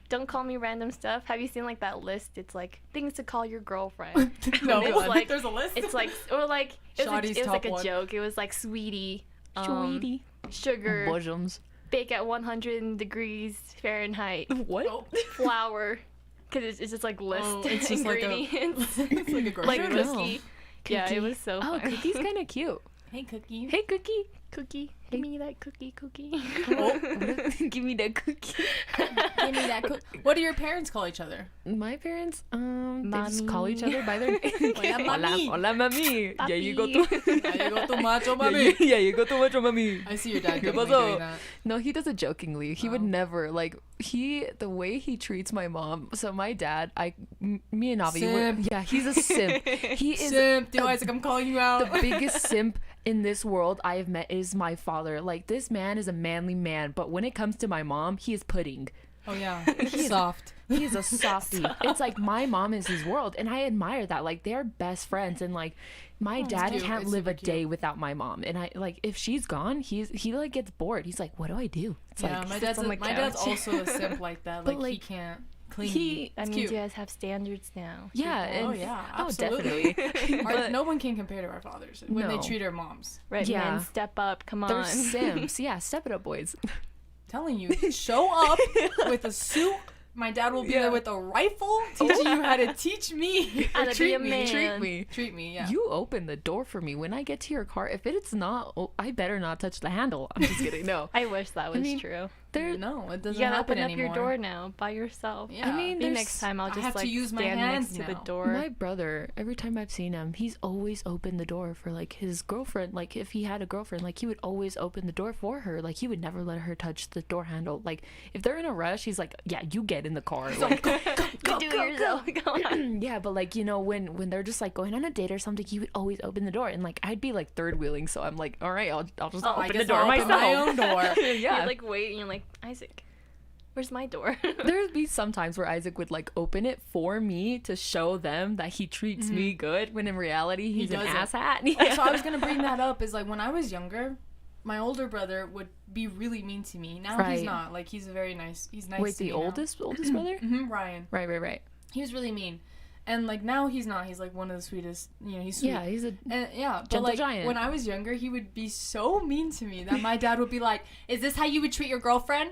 Don't call me random stuff. Have you seen like that list? It's like things to call your girlfriend.
No,
And it's like
there's a list.
it's like or like it was,
Shawty's
it was like
top
a
one.
joke. It was like sweetie,
Sweetie.
sugar,
Bosoms.
bake at 100 degrees Fahrenheit,
What?
Oh.
flour, because it's just like list
Oh, it's just like a-
ingredients,
It's like a grocery
like
list.
cookie. Yeah, it
Cookie.
was so
Oh,
funny.
Cookie's kind of cute.
Hey, Cookie.
Hey, Cookie.
Cookie, give me that cookie.
Oh,
Give me that cookie.
give me that What do your parents call each other?
My parents, they just call each
Mami.
other by their name.
Hola, mami.
Hola, mami. Yeah, you go
Papi.
to.
Ahí llegó tu macho,
Yeah,
mami.
yeah, you go to mucho, mami.
I see your dad
¿Qué
definitely
pasó?
doing that.
No, he does it jokingly. He would
Oh.
never the way he treats my mom. So my dad, me and Avi,
Simp.
yeah, he's a simp. He is
Simp, Theo Isaac, I'm calling you out.
the biggest simp in this world I have met is my father. Like, this man is a manly man, but when it comes to my mom, he is pudding.
Oh, yeah. Soft.
He is a softie. It's like my mom is his world, and I admire that. Like, they're best friends, and like my dad
cute.
can't
It's
live a
super
day
cute.
without my mom. And I like, if she's gone, he like gets bored. He's like, what do I do? It's
Yeah,
like
my
sits on the
dad's
couch.
also a simp like that.
But,
Like, he
like,
can't clean.
he-
That
It's
means
cute.
you guys have standards now.
yeah, and
Oh, yeah,
oh,
absolutely.
definitely.
Our- no one can compare to our fathers when they
No.
treat our moms.
Right,
Yeah.
men, step up. Come
They're
on.
simps. Yeah, step it up, boys.
Telling you, show up with a suit. My dad will be
Yeah.
there with a rifle, teaching you how to teach me.
How to be
treat
a
me,
man.
treat me.
Treat me, yeah.
You open the door for me when I get to your car. If it's not, I better not touch the handle. I'm just kidding. No,
I wish that was
mean,
true.
No, it doesn't
You gotta
happen
open up
anymore.
your door now by yourself.
Yeah.
I mean,
Maybe
there's-
next time I'll
I
just
have to
like
use my
stand
hands
next to the
now.
door.
my brother, every time I've seen him, he's always opened the door for like his girlfriend. Like, if he had a girlfriend, like, he would always open the door for her. Like, he would never let her touch the door handle. Like, if they're in a rush, he's like, yeah, you get in the car. Like,
You do it yourself. Go on.
yeah, but like, you know, when they're just like going on a date or something, he would always open the door, and like, I'd be like third wheeling, so I'm like, all right, I'll just
Oh, I
open the
guess
door
I'll open my
myself.
own door.
Yeah.
You like wait and you're like, Isaac, where's my door?
There'd be some times where Isaac would like open it for me to show them that he treats me good, when in reality he's an
doesn't.
asshat.
So I was gonna bring that up. Is like when I was younger, my older brother would be really mean to me. Now he's
Right.
not. Like he's very nice. He's nice.
Wait,
to
the
me now.
oldest brother?
Ryan.
Right.
He was really mean, and like now he's not. He's like one of the sweetest. You know, he's sweet.
Yeah, he's a
And yeah, but
Gentle
like
giant.
when I was younger, he would be so mean to me that my dad would be like, "Is this how you would treat your girlfriend?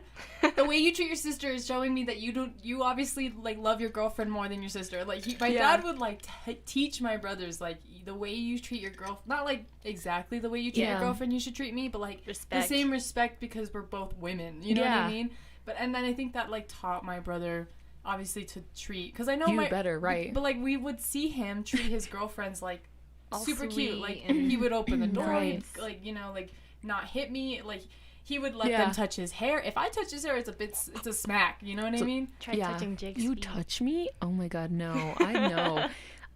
The way you treat your sister is showing me that you obviously like love your girlfriend more than your sister." Like my
Yeah.
dad would like teach my brothers like the way you treat your girl, not like exactly the way you treat
Yeah.
your girlfriend, you should treat me, but like
Respect.
the same respect because we're both women. You know what
Yeah.
I mean? But and then I think that like taught my brother obviously to treat because I know
You
my
better, right.
but like we would see him treat his girlfriends like
All
super cute.
sweet
Like
and
he would open the door,
Nice.
he'd, like you know, like not hit me. Like he would let
Yeah.
them touch his hair. If I touch his hair, it's a smack. You know what I mean?
Try touching Jake's
You
feet.
touch me? Oh my god, no. I know.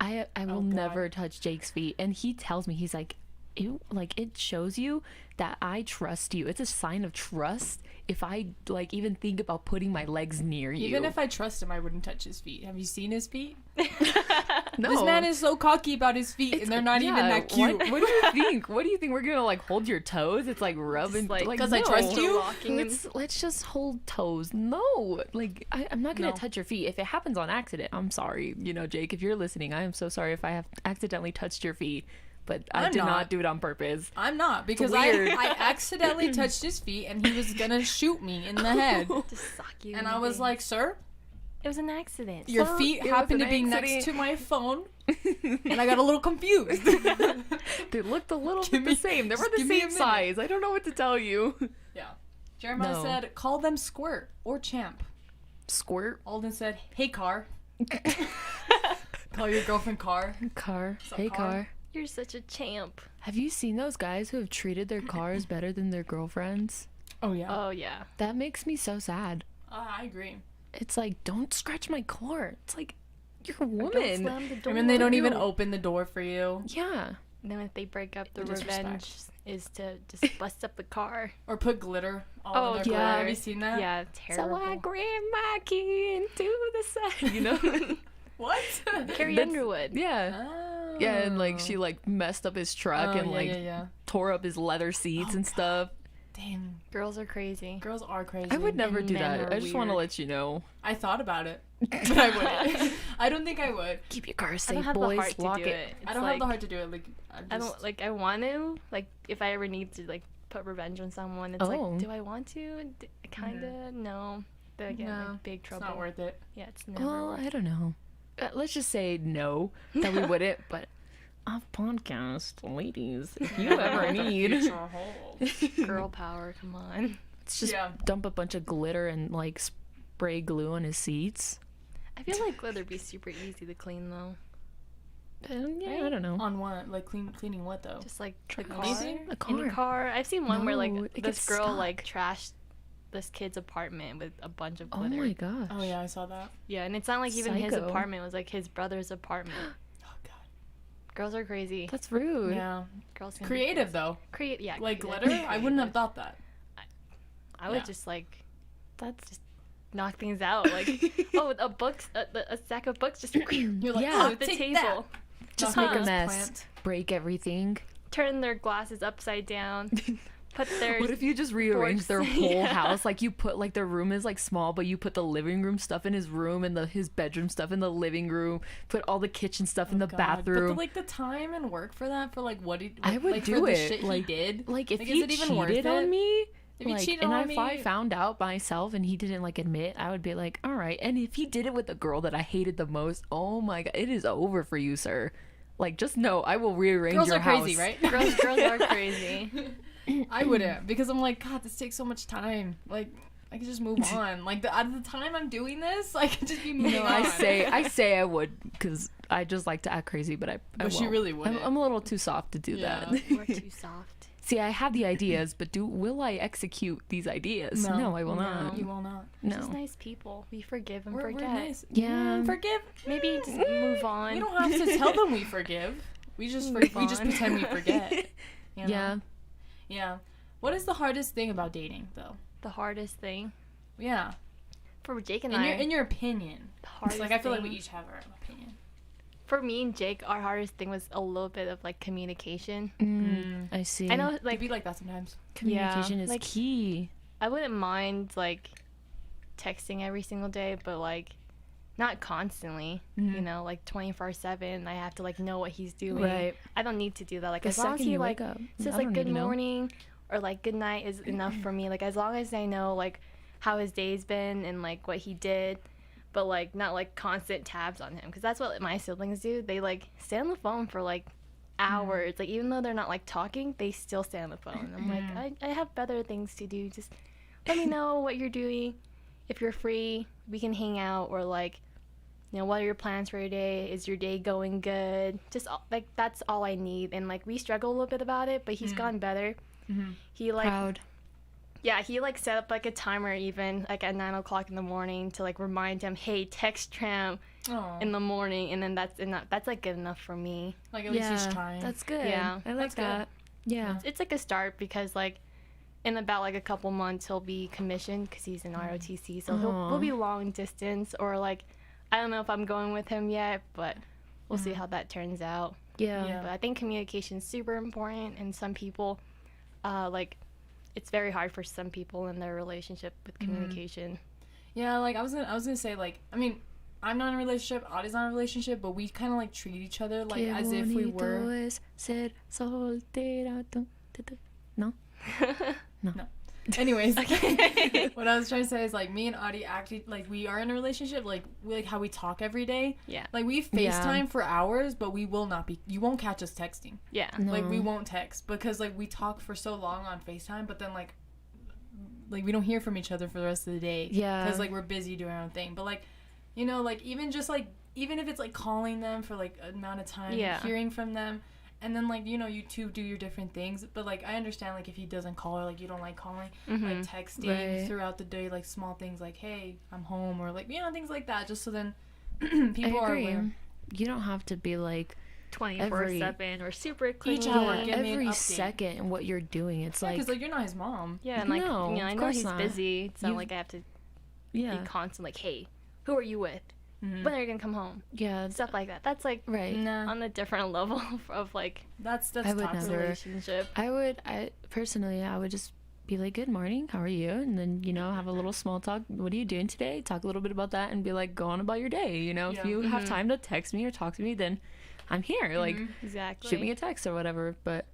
I will
Oh, God.
never touch Jake's feet, and he tells me, he's like, it shows you that I trust you. It's a sign of trust if I like even think about putting my legs near you.
Even if I trust him, I wouldn't touch his feet. Have you seen his feet?
no.
This man is so cocky about his feet, and they're not even that cute.
What do you think? What do you think? We're gonna like hold your toes? It's like rubbing,
like,
like
'cause I trust
no.
you?
Walking and-
Let's just hold toes. No, like I'm not gonna
No.
touch your feet. If it happens on accident, I'm sorry. You know, Jake, if you're listening, I am so sorry if I have accidentally touched your feet. But I
I'm
did
not.
not do it on purpose.
I'm not because
weird.
I accidentally touched his feet, and he was gonna shoot me in the head.
Just sock you.
And
in
I
the
was
face.
like, "Sir,
It was an accident.
Your feet happened to be next to my phone, and I got a little confused.
They looked a little bit the same. They were the same size. I don't know what to tell you.
Yeah. Jeremiah said, call them Squirt or Champ.
Squirt?
Alden said, hey, Car. Call your girlfriend Car.
Car. Hey, Car.
You're such a champ.
Have you seen those guys who have treated their cars better than their girlfriends?
Oh, yeah.
Oh, yeah.
That makes me so sad.
I agree.
It's like, don't scratch my car. It's like, you're a woman.
Don't slam the door.
I mean, they don't even open the door for you.
Yeah.
And then if they break up, the revenge is to just bust up the car.
Or put glitter all in their car. Have you seen that?
Yeah, terrible.
So I grabbed my key into the side. You know?
What?
Carrie Underwood.
Yeah.
Oh.
Yeah, and like she like messed up his truck and tore up his leather seats and stuff.
Damn.
Girls are crazy.
Girls are crazy.
I would never do
men
that.
are
I just want to
weird.
let you know.
I thought about it, but I wouldn't. I don't think I would.
Keep your car
I
safe,
don't have
boys.
the heart to
Lock
do
it.
it.
I don't have the heart to do it. Like
I don't like. I want to. Like, if I ever need to like put revenge on someone, it's like, do I want to? Kinda. No. But again, like, big trouble.
It's not worth it.
Yeah, it's never.
Well,
worth
I don't know. Let's just say no, that we wouldn't. But off podcast, ladies, if you ever need,
Girl power. Come on.
let's just dump a bunch of glitter and like spray glue on his seats.
I feel like glitter be super easy to clean though.
Yeah, I don't know.
On what? Like cleaning what though?
Just like the car.
Anything?
A car.
Any car. I've seen one where
No,
like
it
this
gets
girl
stuck.
like trashed this kid's apartment with a bunch of
Oh
glitter.
my gosh.
Oh yeah, I saw that.
Yeah, and it's not like even his
Psycho.
apartment. It was like his brother's apartment.
Oh god.
Girls are crazy.
That's rude.
Yeah.
Girls can be
Creative
crazy.
though.
Yeah.
Like
creative.
glitter? I wouldn't have thought that.
I would just like, that's just knock things out. Like, oh, a stack of books just
You're like,
Yeah.
oh,
the
take
table.
that.
Just
Knock
make a
this
mess.
plant.
Break everything.
Turn their glasses upside down. Put their
What if you just rearrange
forks.
their whole
Yeah.
house? Like you put like their room is like small, but you put the living room stuff in his room and his bedroom stuff in the living room. Put all the kitchen stuff in the
God.
bathroom.
But the time and work for that, for like what he,
I would
like,
do
for the
it.
shit
Like-
he did.
Like if
Like,
he
is it even worth
cheated on
it?
me,
If he
like,
cheated
and
on
if I
me-
found out myself and he didn't like admit, I would be like, all right. And if he did it with the girl that I hated the most, oh my god, it is over for you, sir. Like just know I will rearrange
Girls
your
are
house.
crazy, right?
girls are crazy.
I wouldn't, because I'm like, God, this takes so much time. Like, I could just move on. Like, out of the time I'm doing this, I could just be moving
No,
on.
I say I would because I just like to act crazy, but I
But she
won't.
really wouldn't.
I'm a little too soft to do
Yeah.
that.
We're too soft.
See, I have the ideas, but will I execute these ideas? No, I will not.
You will not.
No.
Just nice people. We forgive and
We're
forget.
nice.
Yeah.
Forgive.
Maybe just move on.
We don't have to tell them we forgive. We just
Move
we just
on.
pretend we forget. You know?
Yeah.
Yeah. What is the hardest thing about dating, though?
The hardest thing
Yeah.
for Jake and
In
I.
your opinion.
the hardest
Like, I feel like we
thing-
each have our own opinion.
For me and Jake, our hardest thing was a little bit of like communication.
I see.
I know,
Like,
like
be like that sometimes.
Communication is
like,
key.
I wouldn't mind like texting every single day, but like not constantly. You know, like 24/7. I have to like know what he's doing.
Right.
I don't need to do that. Like
The
as long as
second
he
you
like
wake up,
says
I
like
don't
good
need to know.
morning or like good night is enough for me. Like as long as I know like how his day's been and like what he did, but like not like constant tabs on him, because that's what my siblings do. They like stay on the phone for like hours. Like even though they're not like talking, they still stay on the phone. I'm like, I have better things to do. Just let me know what you're doing. If you're free, we can hang out, or like, you know, what are your plans for your day? Is your day going good? Just like that's all I need. And like we struggle a little bit about it, but he's gotten better. He like
Proud.
yeah, he like set up like a timer even like at 9 o'clock in the morning to like remind him, hey, text Tram
Oh.
in the morning, and then that's enough. That's like good enough for me.
Like, at least he's trying.
That's good.
Yeah.
I like
That's good.
that. Yeah.
It's like a start, because like in about like a couple months he'll be commissioned because he's in ROTC, so we'll be long distance, or like I don't know if I'm going with him yet, but we'll see how that turns out.
Yeah.
But I think communication is super important, and some people like it's very hard for some people in their relationship with communication.
Yeah, like I was gonna say, like, I mean, I'm not in a relationship, Audie's not in a relationship, but we kind of like treat each other like as if we were.
Es ser soltera. No.
No. Anyways, what I was trying to say is like me and Adi actually like we are in a relationship like how we talk every day.
Yeah.
Like we FaceTime for hours, but we will not be. You won't catch us texting.
Yeah.
No.
Like we won't text because like we talk for so long on FaceTime, but then like we don't hear from each other for the rest of the day.
Yeah.
Because like we're busy doing our own thing. But like, you know, like even if it's like calling them for like an amount of time, hearing from them. And then, like, you know, you two do your different things. But, like, I understand, like, if he doesn't call or, like, you don't like calling, like, texting throughout the day, like, small things like, hey, I'm home. Or, like, you know, things like that. Just so then people are aware.
You don't have to be, like,
24/7 or super clingy.
Each hour, give me an
every
update.
second what you're doing. It's like...
Because, like, you're not his mom.
Yeah, and, like,
No,
you know, I
of
know
course
he's
not.
busy. It's not like I have to be
Yeah.
constant, like, hey, who are you with? When are you going to come home?
Yeah.
Stuff like that. That's, like,
Right.
on a different level of like,
That's
I would
toxic.
never.
relationship.
I personally, I would just be like, good morning, how are you? And then, you know, have a little small talk. What are you doing today? Talk a little bit about that and be like, go on about your day. You know, if you have time to text me or talk to me, then I'm here. Like,
Exactly.
shoot me a text or whatever. But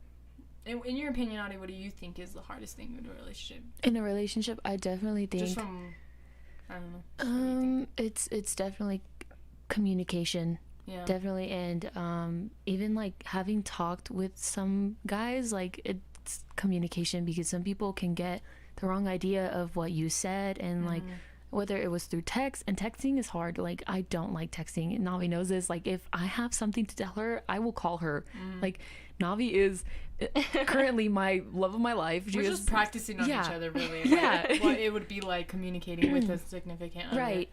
In your opinion, Adi, what do you think is the hardest thing in a relationship?
in a relationship, I definitely think...
Just from, I don't know. What do you think?
It's definitely communication.
Yeah.
Definitely. And even like having talked with some guys, like it's communication, because some people can get the wrong idea of what you said, and like whether it was through text, and texting is hard. Like I don't like texting, and Navi knows this. Like if I have something to tell her, I will call her. Like Navi is currently my love of my life.
We're just practicing on each other, really.
Yeah.
What it would be like communicating with a significant other.
Right.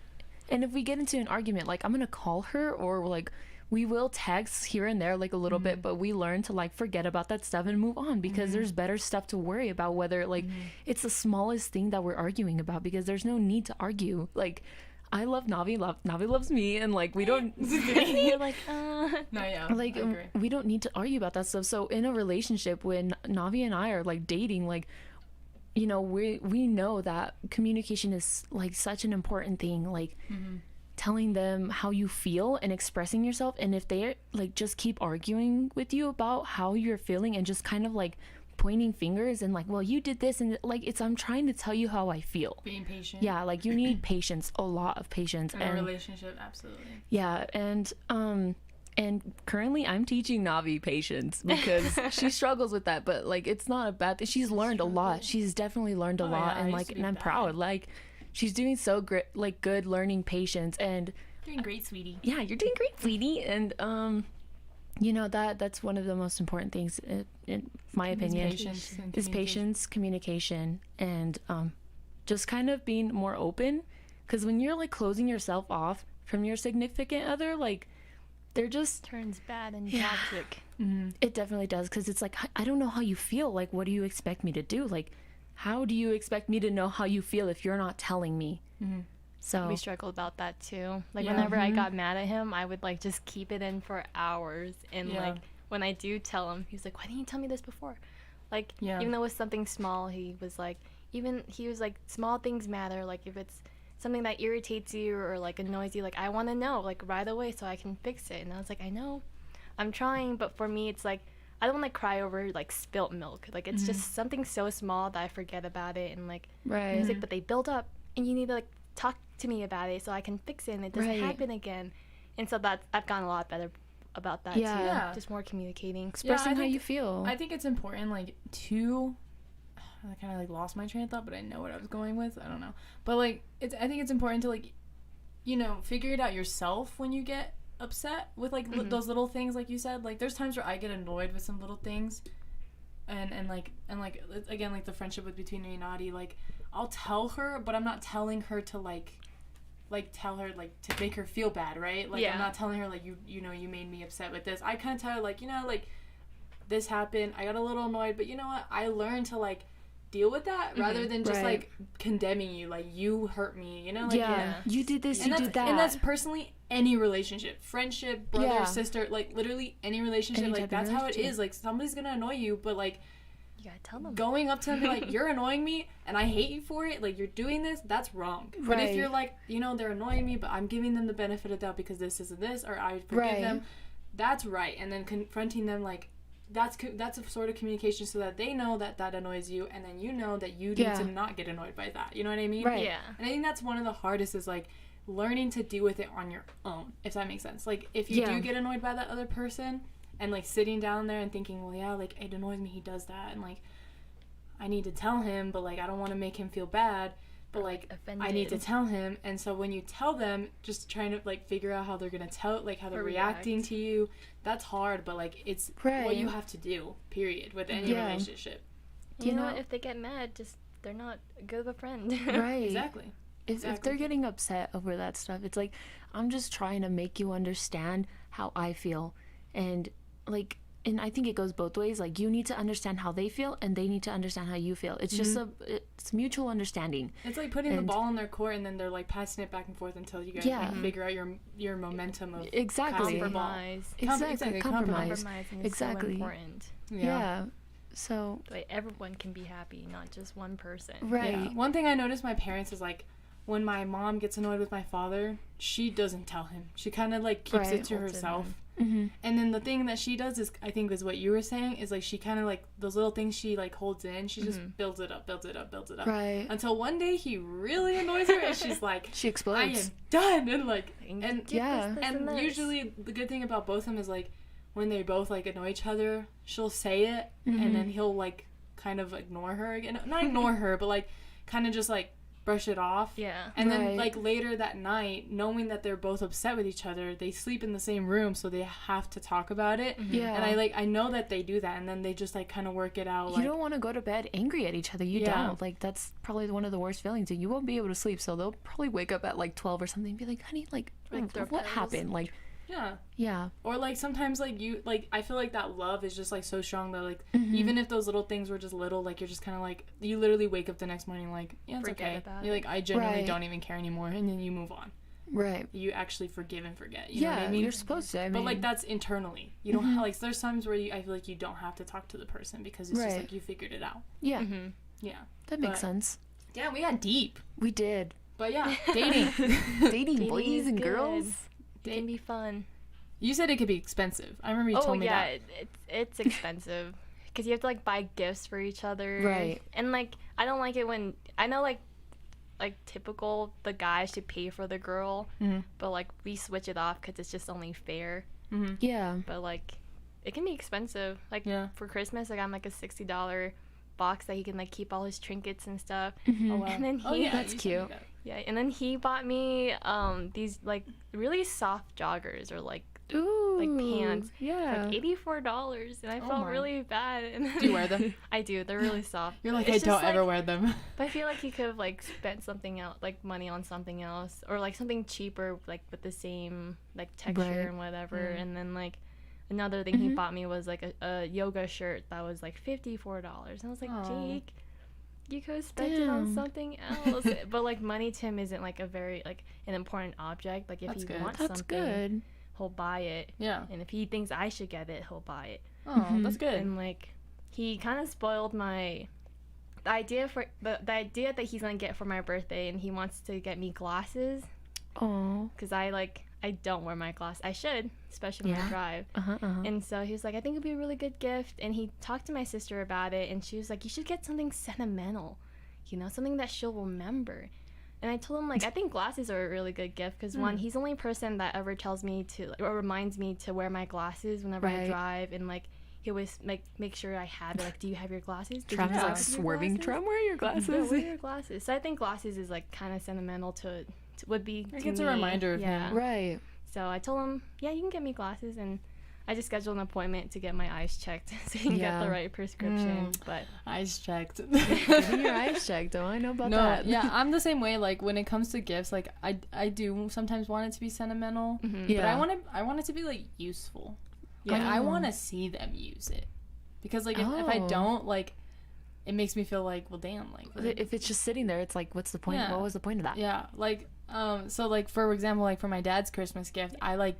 And if we get into an argument, like I'm gonna call her, or like we will text here and there like a little bit, but we learn to like forget about that stuff and move on, because there's better stuff to worry about, whether like it's the smallest thing that we're arguing about, because there's no need to argue. Like I love Navi, Navi loves me, and like we don't
You're like,
No, yeah.
like
I agree.
we don't need to argue about that stuff. So in a relationship, when Navi and I are like dating, like, you know, we know that communication is like such an important thing, like telling them how you feel and expressing yourself. And if they like just keep arguing with you about how you're feeling and just kind of like pointing fingers and like, well, you did this, and like I'm trying to tell you how I feel.
Being patient.
Yeah, like you need patience, a lot of patience.
In a relationship, absolutely.
Yeah, and currently I'm teaching Navi patience, because she struggles with that, but like it's not a bad thing. She's learned a lot. She's definitely learned a lot,
yeah,
and like, and I'm proud. Like she's doing so great, like good learning patience, and
Doing great, sweetie.
yeah, you're doing great, sweetie. And you know, that's one of the most important things in my opinion,
Patience and
is patience, communication, and just kind of being more open, because when you're like closing yourself off from your significant other, like they're just
turns bad and toxic.
It definitely does, because it's like, I don't know how you feel. Like, what do you expect me to do? Like, how do you expect me to know how you feel if you're not telling me? So
We struggled about that too. Like
Yeah.
whenever I got mad at him, I would like just keep it in for hours. And
Yeah.
like when I do tell him, he's like, "Why didn't you tell me this before?" Like
Yeah.
even though it was something small, he was like, small things matter. Like if it's something that irritates you or like annoys you, like I want to know like right away so I can fix it. And I was like, I know, I'm trying, but for me, it's like I don't want to cry over like spilt milk. Like it's just something so small that I forget about it. And like
right.
he's like, but they build up, and you need to like talk to me about it so I can fix it and it doesn't
Right.
happen again. And so that I've gotten a lot better about that
Yeah.
too.
Yeah.
Just more communicating.
Expressing how
think-
you feel.
I think it's important, like, to... I kind of, like, lost my train of thought, but I know what I was going with. I don't know. But, like, I think it's important to, like, you know, figure it out yourself when you get upset with, like, those little things, like you said. Like, there's times where I get annoyed with some little things. And again, like, the friendship between me and Adi, like, I'll tell her, but I'm not telling her to, like tell her, like, to make her feel bad, right? Like,
Yeah.
I'm not telling her, like, you know, you made me upset with this. I kind of tell her, like, you know, like, this happened, I got a little annoyed, but you know what? I learned to, like, deal with that rather than just,
Right.
like, condemning you, like, you hurt me, you know? Like,
yeah. You did this, you did that.
And that's personally any relationship. Friendship, brother,
Yeah.
sister, like, literally any relationship.
Any
Like,
type of
that's how it
relationship.
is. Like, somebody's gonna annoy you, but, like,
You gotta tell them.
going up to them and be like, you're annoying me and I hate you for it, like, you're doing this, that's wrong. But if
Right.
you're like, you know, they're annoying me, but I'm giving them the benefit of the doubt because this isn't this, or I forgive
Right.
them, that's right. And then confronting them, like, that's a sort of communication so that they know that that annoys you, and then you know that you need to not get annoyed by that. You know what I mean?
Right.
Yeah.
And I think that's one of the hardest is, like, learning to deal with it on your own, if that makes sense. Like, if you do get annoyed by that other person, and, like, sitting down there and thinking, well, yeah, like, it annoys me he does that, and, like, I need to tell him, but, like, I don't want to make him feel bad, but, like,
offended.
I need to tell him. And so when you tell them, just trying to, like, figure out how they're gonna tell, like, how they're reacting to you, that's hard, but, like, it's what you have to do, period, with any relationship.
You know what? If they get mad, just, they're not good of a friend.
Right.
Exactly.
If they're getting upset over that stuff, it's like, I'm just trying to make you understand how I feel. And, like, and I think it goes both ways. Like, you need to understand how they feel, and they need to understand how you feel. It's just it's mutual understanding.
It's like putting the ball in their court, and then they're, like, passing it back and forth until you guys can figure out your momentum of
compromise.
Exactly.
Compromising is so
exactly.
important.
Yeah. So
like, everyone can be happy, not just one person.
Right.
Yeah. One thing I noticed my parents is, like, when my mom gets annoyed with my father, she doesn't tell him. She kind of, like, keeps it to herself. And then the thing that she does is, I think is what you were saying, is, like, she kind of, like, those little things she, like, holds in, she just builds it up.
Right.
Until one day he really annoys her, and she's like,
she explodes.
I am done. And, like, and
this.
usually the good thing about both of them is, like, when they both, like, annoy each other, she'll say it, and then he'll, like, kind of ignore her again. Not ignore her, but, like, kind of just, like, brush it off.
Yeah.
And then, like, later that night, knowing that they're both upset with each other, they sleep in the same room, so they have to talk about it.
Yeah.
And I know that they do that, and then they just, like, kind of work it out.
You don't want to go to bed angry at each other. You don't. Like, that's probably one of the worst feelings, and you won't be able to sleep, so they'll probably wake up at, like, 12 or something and be like, honey, like what happened? Like, yeah.
Or, like, sometimes, like, you, like, I feel like that love is just, like, so strong that, like, even if those little things were just little, like, you're just kind of, like, you literally wake up the next morning, like, yeah, it's
Forget
okay.
about
You're like, I genuinely don't even care anymore, and then you move on.
Right.
You actually forgive and forget. You know what I mean?
You're supposed to. I mean,
but, like, that's internally. You don't have, like, there's times where I feel like you don't have to talk to the person because it's just, like, you figured it out.
Yeah.
Yeah.
That makes sense.
Yeah, we got deep.
We did.
But, yeah, dating.
Dating boys and girls.
It can be fun.
You said it could be expensive. I remember you told me that.
It's expensive because you have to, like, buy gifts for each other.
Right.
And, like, I don't like it when I know, like typical, the guy should pay for the girl, but, like, we switch it off because it's just only fair.
Yeah.
But, like, it can be expensive. Like, for Christmas, I got him, like, a $60 box that he can, like, keep all his trinkets and stuff.
Oh, wow.
And then
that's cute.
Yeah, and then he bought me these, like, really soft joggers, or, like, pants for, like, $84, and I felt really bad. And
do you wear them?
I do. They're really soft.
You're like, I don't ever wear them.
But I feel like you could have, like, spent something else, like, money on something else, or, like, something cheaper, like, with the same, like, texture and whatever. And then, like, another thing he bought me was, like, a yoga shirt that was, like, $54, and I was like, Jake, you could have spent it on something else. But, like, money to him isn't, like, a very, like, an important object. Like, if he wants something, he'll buy it. Yeah. And if he thinks I should get it, he'll buy it.
Oh, that's good.
And, like, he kind of spoiled the idea that he's gonna get for my birthday, and he wants to get me glasses.
Oh.
Because I don't wear my glasses. I should, especially when I drive. And so he was like, I think it'd be a really good gift. And he talked to my sister about it, and she was like, you should get something sentimental, you know, something that she'll remember. And I told him, like, I think glasses are a really good gift because, one, he's the only person that ever tells me to, like, or reminds me to wear my glasses whenever I drive. And, like, he always make sure I have it. Like, do you have your glasses?
Tram is, like, swerving. Tram, wear your glasses.
Yeah, wear your glasses. So I think glasses is, like, kind of sentimental to would be to
it's
me.
a reminder of him.
Right.
So I told him, yeah, you can get me glasses, and I just scheduled an appointment to get my eyes checked so you can get the right prescription. But
eyes checked.
Getting your eyes checked. Oh, I know about that.
Yeah, I'm the same way. Like, when it comes to gifts, like, I do sometimes want it to be sentimental, but I want it to be, like, useful. Yeah, like, I want to see them use it, because, like, if I don't, like, it makes me feel like, well, damn, like,
if it's just sitting there, it's like, what's the point? What was the point of that?
Yeah, like, so, like, for example, like, for my dad's Christmas gift, I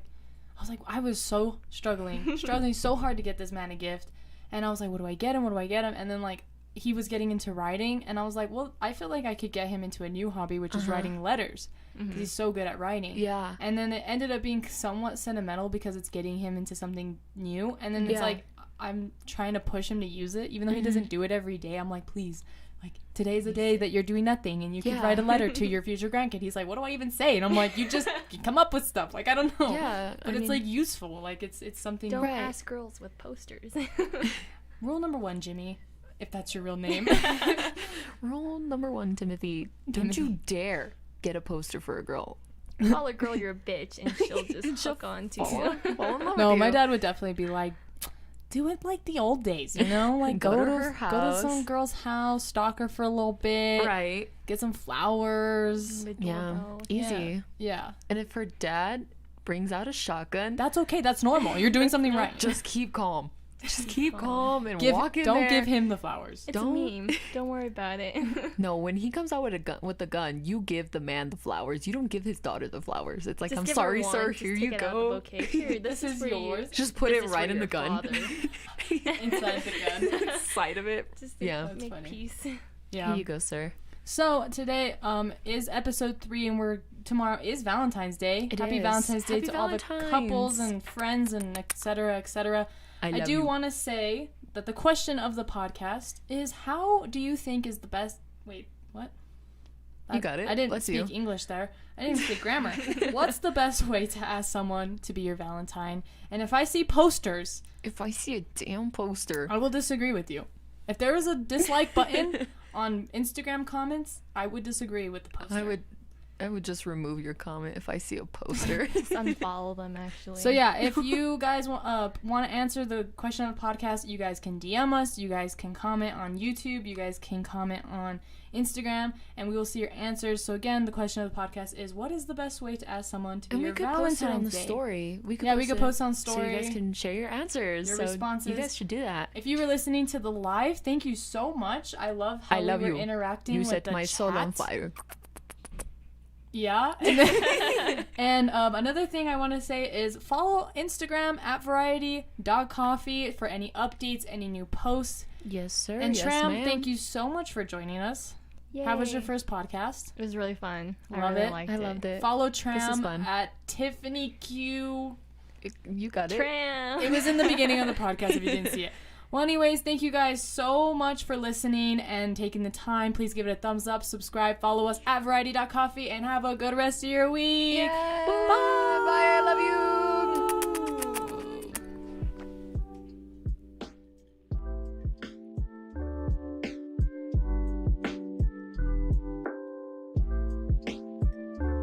was so struggling so hard to get this man a gift, and I was like, what do I get him? And then, like, he was getting into writing, and I was like, well, I feel like I could get him into a new hobby, which is writing letters, because he's so good at writing.
Yeah.
And then it ended up being somewhat sentimental because it's getting him into something new, and then it's like, I'm trying to push him to use it, even though he doesn't do it every day. I'm like, please, like, today's the day that you're doing nothing, and you could write a letter to your future grandkid. He's like, what do I even say? And I'm like, you come up with stuff. Like, I don't know.
Yeah,
but it's like useful. Like, it's something.
Don't ask girls with posters.
Rule number 1, Jimmy, if that's your real name.
Rule number 1, Timothy. Don't you dare get a poster for a girl.
Call a girl you're a bitch, and she'll just hook on to you.
No, my dad would definitely be like, do it like the old days, you know? Like, go to her house. Go to some girl's house, stalk her for a little bit.
Right.
Get some flowers.
Yeah. Easy.
Yeah.
And if her dad brings out a shotgun,
that's okay. That's normal. You're doing something right.
Just keep calm. Just keep calm and walk in
Don't
there.
give him the flowers.
It's a meme. Don't worry about it.
No, when he comes out with the gun, you give the man the flowers. You don't give his daughter the flowers. It's like,
just
I'm sorry, sir.
Just
Here
take
you
it
go.
Out the bouquet. Here, this is yours.
Just put it right in the gun.
Inside the gun.
Side of it.
Just to make funny. Peace.
Yeah.
Here you go, sir.
So today is episode 3, and tomorrow is Valentine's Day. Happy Valentine's Day to all the couples and friends and etc. etc. I do want to say that the question of the podcast is, how do you think is the best... Wait, what?
You got it.
I didn't speak English there. I didn't speak grammar. What's the best way to ask someone to be your Valentine? And if I see posters...
If I see a damn poster...
I will disagree with you. If there was a dislike button on Instagram comments, I would disagree with the poster.
I would just remove your comment if I see a poster.
Just unfollow them, actually.
So yeah, if you guys want to answer the question of the podcast, you guys can DM us. You guys can comment on YouTube. You guys can comment on Instagram, and we will see your answers. So again, the question of the podcast is, what is the best way to ask someone to be your Valentine's Day?
And we could post it on the story. We could
post on story.
So you guys can share your answers.
Your responses.
You guys should do that.
If you were listening to the live, thank you so much. I love how we were interacting with the chat.
You set my soul on fire.
Yeah. And another thing I want to say is follow Instagram at variety.coffee for any updates, any new posts.
Yes, sir.
And
yes,
Tram,
ma'am.
thank you so much for joining us.
Yay.
How was your first podcast?
It was really fun.
Love it.
I
loved it.
Follow Tram at Tiffany Q.
You got
Tram.
It was in the beginning of the podcast if you didn't see it. Well, anyways, thank you guys so much for listening and taking the time. Please give it a thumbs up, subscribe, follow us at variety.coffee, and have a good rest of your week.
Bye. Bye. I love you.